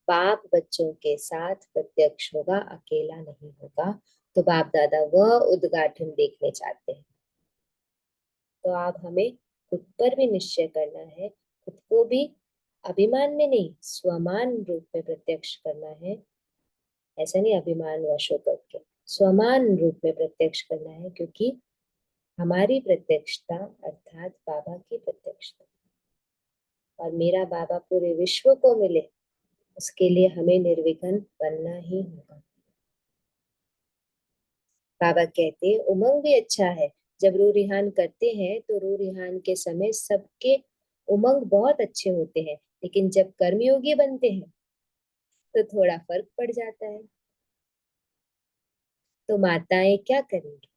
Speaker 1: बाप बच्चों के साथ प्रत्यक्ष होगा, अकेला नहीं होगा। तो बाप दादा वह उद्घाटन देखने चाहते हैं। तो आप हमें खुद पर भी निश्चय करना है, खुद को भी अभिमान में नहीं, स्वमान रूप में प्रत्यक्ष करना है। ऐसा नहीं अभिमान वश होकर के, स्वमान रूप में प्रत्यक्ष करना है, क्योंकि हमारी प्रत्यक्षता अर्थात बाबा की प्रत्यक्षता, और मेरा बाबा पूरे विश्व को मिले, उसके लिए हमें निर्विघ्न बनना ही होगा। बाबा कहते हैं उमंग भी अच्छा है। जब रू रिहान करते हैं तो रू रिहान के समय सबके उमंग बहुत अच्छे होते हैं, लेकिन जब कर्मयोगी बनते हैं तो थोड़ा फर्क पड़ जाता है। तो माताएं क्या करेंगी?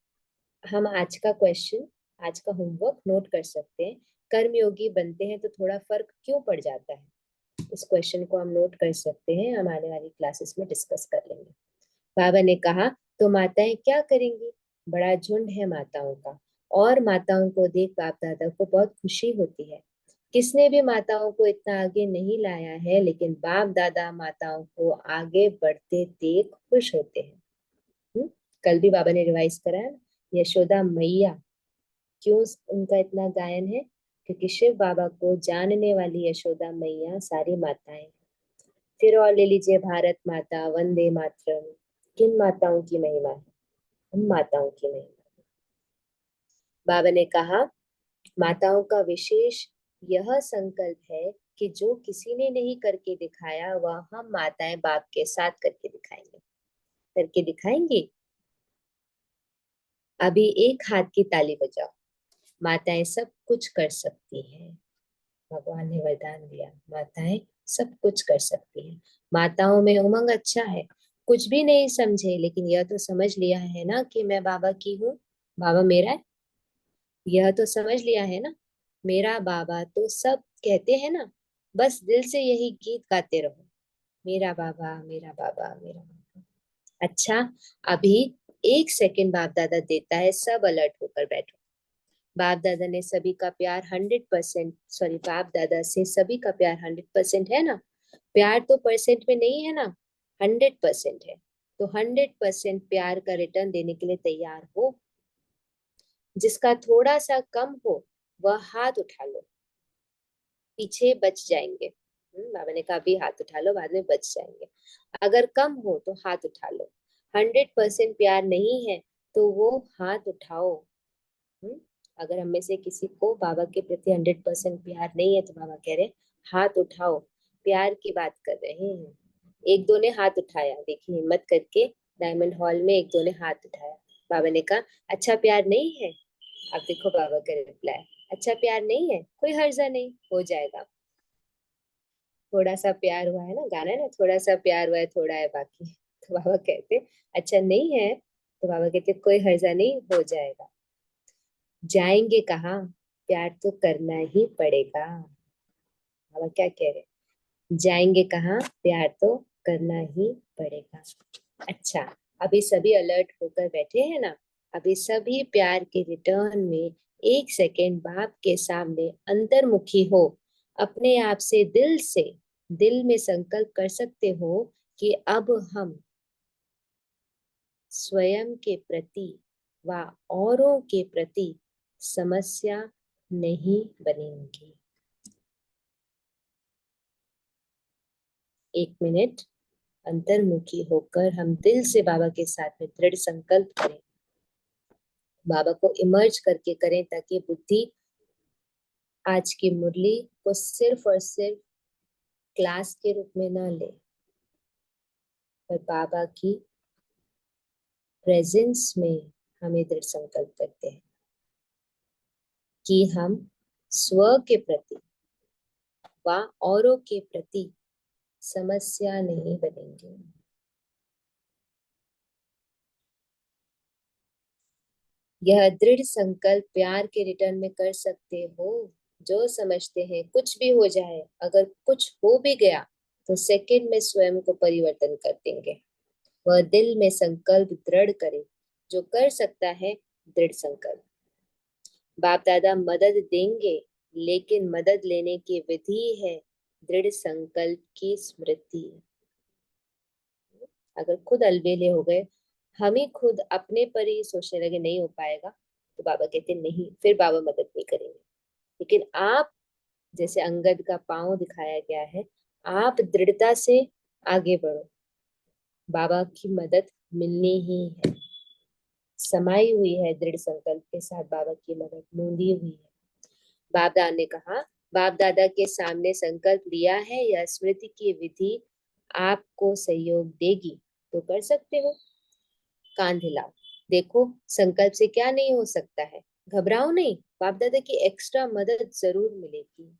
Speaker 1: हम आज का क्वेश्चन, आज का होमवर्क नोट कर सकते हैं। कर्मयोगी बनते हैं तो थोड़ा फर्क क्यों पड़ जाता है? इस क्वेश्चन को हम नोट कर सकते हैं, हम आने वाली क्लासेस में डिस्कस कर लेंगे। बाबा ने कहा तो माताएं क्या करेंगी? बड़ा झुंड है माताओं का, और माताओं को देख बाप दादा को बहुत खुशी होती है। किसने भी माताओं को इतना आगे नहीं लाया है, लेकिन बाप दादा माताओं को आगे बढ़ते देख खुश होते हैं। कल भी बाबा ने रिवाइज कराया, यशोदा मैया, क्यों उनका इतना गायन है? क्योंकि शिव बाबा को जानने वाली यशोदा मैया सारी माताएं। फिर और ले लीजिए भारत माता, वंदे मातरम, किन माताओं की महिमा है? हम माताओं की महिमा। बाबा ने कहा माताओं का विशेष यह संकल्प है कि जो किसी ने नहीं करके दिखाया वह हम माताएं बाप के साथ करके दिखाएंगे। करके दिखाएंगे। अभी एक हाथ की ताली बजाओ। माताएं सब कुछ कर सकती हैं। भगवान ने वरदान दिया, माताएं सब कुछ कर सकती हैं। माताओं में उमंग अच्छा है। कुछ भी नहीं समझे, लेकिन यह तो समझ लिया है ना कि मैं बाबा की हूँ, बाबा मेरा है। यह तो समझ लिया है ना, मेरा बाबा तो सब कहते हैं ना, बस दिल से यही गीत गाते रहो, मेरा बाबा मेरा बाबा मेरा बाबा। अच्छा, अभी एक सेकंड बाप दादा देता है, सब अलर्ट होकर बैठो। बाप दादा ने सभी का प्यार 100%, सॉरी, बाप दादा से सभी का प्यार 100% है ना? प्यार तो परसेंट में नहीं है ना, 100% है। तो 100% प्यार का रिटर्न देने के लिए तैयार हो। जिसका थोड़ा सा कम हो वह हाथ उठा लो, पीछे बच जाएंगे। बाबा ने कहा अभी हाथ उठा लो, बाद में बच जाएंगे। अगर कम हो तो हाथ उठा लो। 100% प्यार नहीं है तो वो हाथ उठाओ। अगर हम में से किसी को बाबा के प्रति 100% प्यार नहीं है तो बाबा कह रहे हाथ उठाओ, प्यार की बात कर रहे हैं। एक दो ने हाथ उठाया, देखिए हिम्मत करके डायमंड हॉल में एक दो ने हाथ उठाया। बाबा ने कहा अच्छा प्यार नहीं है? अब देखो बाबा का रिप्लाई, अच्छा प्यार नहीं है, कोई हर्जा नहीं, हो जाएगा। थोड़ा सा प्यार हुआ है ना, गाना है ना, थोड़ा सा प्यार हुआ है, थोड़ा है बाकी। तो बाबा कहते अच्छा नहीं है, तो बाबा कहते कोई हर्जा नहीं, हो जाएगा। जाएंगे कहाँ? प्यार तो करना ही पड़ेगा। बाबा क्या कह रहे, जाएंगे कहाँ? प्यार तो करना ही पड़ेगा। अच्छा, अभी सभी अलर्ट होकर बैठे हैं ना? अभी सभी प्यार के रिटर्न में एक सेकेंड बाप के सामने अंतर्मुखी हो, अपने आप से दिल में संकल्प कर सकते हो कि अब हम स्वयं के प्रति व औरों के प्रति समस्या नहीं बनेंगी। 1 मिनट अंतर्मुखी होकर हम दिल से बाबा के साथ में दृढ़ संकल्प करें, बाबा को इमर्ज करके करें, ताकि बुद्धि आज की मुरली को सिर्फ और सिर्फ क्लास के रूप में ना ले, पर बाबा की प्रेजेंस में हमें दृढ़ संकल्प करते हैं कि हम स्व के प्रति व औरों के प्रति समस्या नहीं बनेंगे। यह दृढ़ संकल्प प्यार के रिटर्न में कर सकते हो, जो समझते हैं कुछ भी हो जाए, अगर कुछ हो भी गया तो सेकंड में स्वयं को परिवर्तन कर देंगे। वह दिल में संकल्प दृढ़ करे, जो कर सकता है दृढ़ संकल्प। बाप दादा मदद देंगे, लेकिन मदद लेने की विधि है दृढ़ संकल्प की स्मृति। अगर खुद अलबेले हो गए, हम ही खुद अपने पर ही सोचने लगे नहीं हो पाएगा, तो बाबा कहते नहीं, फिर बाबा मदद नहीं करेंगे। लेकिन आप, जैसे अंगद का पांव दिखाया गया है, आप दृढ़ता से आगे बढ़ो, बाबा की मदद मिलनी ही है। समाई हुई है दृढ़ संकल्प के साथ बाबा की मदद मूंदी हुई है। बाप दादा ने कहा, बाप दादा के सामने संकल्प लिया है, यह स्मृति की विधि आपको सहयोग देगी तो कर सकते हो। कान हिलाओ, देखो संकल्प से क्या नहीं हो सकता है। घबराओ नहीं, बाप दादा की एक्स्ट्रा मदद जरूर मिलेगी।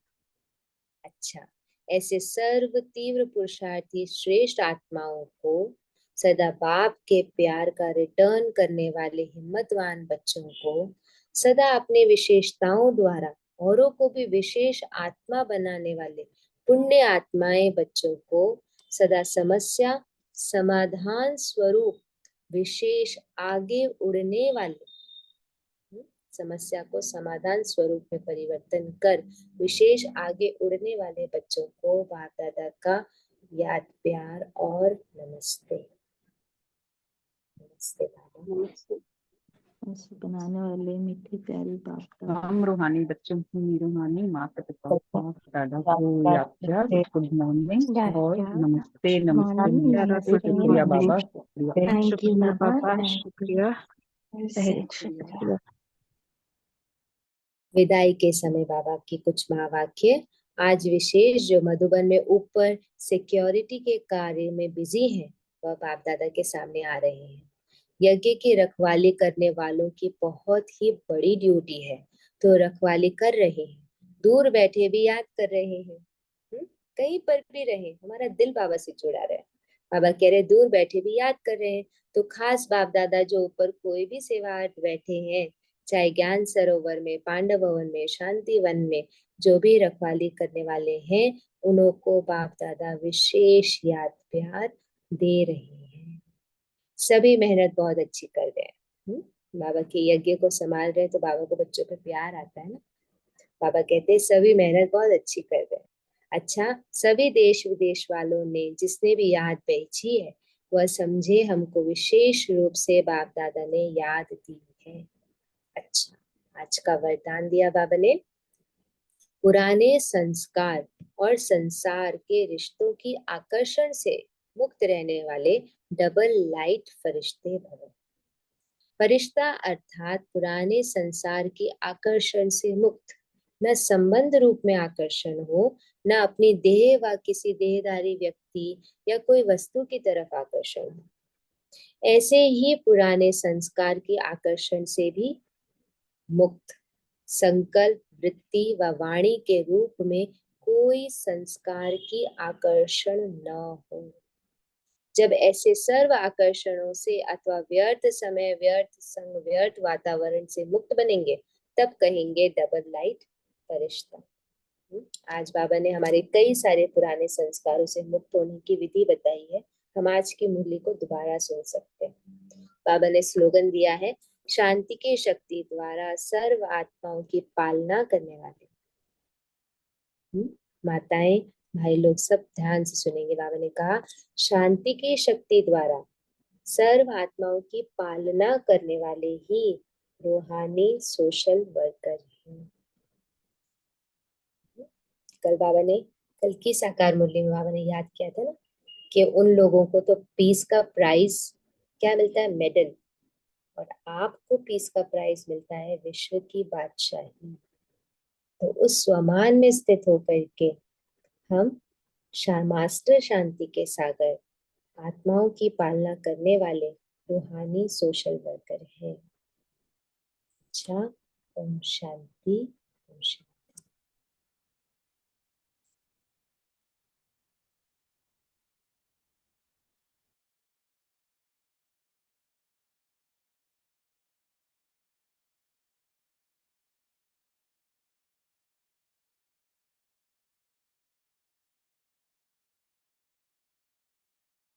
Speaker 1: अच्छा, ऐसे सर्व तीव्र पुरुषार्थी श्रेष्ठ आत्माओं को सदा बाप के प्यार का रिटर्न करने वाले हिम्मतवान बच्चों को सदा अपने विशेषताओं द्वारा औरों को भी विशेष आत्मा बनाने वाले पुण्य आत्माएं बच्चों को सदा समस्या समाधान स्वरूप विशेष आगे उड़ने वाले, समस्या को समाधान स्वरूप में परिवर्तन कर विशेष आगे उड़ने वाले बच्चों को बाप दादा का याद प्यार और नमस्ते। नमस्ते बाबा।
Speaker 7: ऐसे बनाने वाले मीठी प्यारी बाप दादा,
Speaker 8: हम रूहानी बच्चों की रूहानी माता पिता बाप दादा को याद किया। गुड मॉर्निंग और नमस्ते नमस्ते नमस्ते। शुक्रिया बाबा, शुक्रिया
Speaker 2: शुक्रिया बाबा, शुक्रिया।
Speaker 7: शुक्रिया।
Speaker 1: विदाई के समय बाबा की कुछ महावाक्य। आज विशेष जो मधुबन में ऊपर सिक्योरिटी के कार्य में बिजी हैं, वह बाप दादा के सामने आ रहे हैं। यज्ञ की रखवाली करने वालों की बहुत ही बड़ी ड्यूटी है, तो रखवाली कर रहे हैं, दूर बैठे भी याद कर रहे हैं, कहीं पर भी रहे, हमारा दिल बाबा से जुड़ा रहे। बाबा कह रहे दूर बैठे भी याद कर रहे हैं, तो खास बाप दादा जो ऊपर कोई भी सेवा बैठे हैं, चाहे ज्ञान सरोवर में, पांडव भवन में, शांति वन में, जो भी रखवाली करने वाले हैं, उनको बाप दादा विशेष याद प्यार दे रहे हैं। सभी मेहनत बहुत अच्छी कर रहे हैं, बाबा के यज्ञ को संभाल रहे हैं, तो बाबा को बच्चों पे प्यार आता है ना। बाबा कहते हैं सभी मेहनत बहुत अच्छी कर रहे हैं। अच्छा, सभी देश विदेश वालों ने जिसने भी याद पहची है, वह समझे हमको विशेष रूप से बाप दादा ने याद दी है। अच्छा, आज का वरदान दिया बाबा ने, पुराने संस्कार और संसार के रिश्तों की आकर्षण से मुक्त रहने वाले डबल लाइट फरिश्ते भरो। फरिश्ता अर्थात पुराने संसार के आकर्षण से मुक्त, न संबंध रूप में आकर्षण हो, न अपनी देह व किसी देहधारी व्यक्ति या कोई वस्तु की तरफ आकर्षण हो। ऐसे ही पुराने संस्कार के आकर्षण से भी मुक्त, संकल्प वृत्ति व वाणी के रूप में कोई संस्कार की आकर्षण न हो। जब ऐसे सर्व आकर्षणों से अथवा व्यर्थ समय, व्यर्थ संग, व्यर्थ वातावरण से मुक्त बनेंगे, तब कहेंगे डबल लाइट फरिश्ता। आज बाबा ने हमारे कई सारे पुराने संस्कारों से मुक्त होने की विधि बताई है, हम आज की मुरली को दोबारा सुन सकते हैं। बाबा ने स्लोगन दिया है, शांति की शक्ति द्वारा सर्व आत्माओं की पालना करने वाले। माताएं भाई लोग सब ध्यान से सुनेंगे। बाबा ने कहा शांति की शक्ति द्वारा सर्व आत्माओं की पालना करने वाले ही रूहानी सोशल वर्कर हैं। कल की साकार मुरली में बाबा ने याद किया था ना कि उन लोगों को तो पीस का प्राइज क्या मिलता है, मेडल, और आपको पीस का प्राइज मिलता है विश्व की बादशाही। तो उस स्वमान में स्थित होकर के हम मास्टर शांति के सागर आत्माओं की पालना करने वाले रूहानी सोशल वर्कर हैं। अच्छा, ओम शांति, ओम शांति।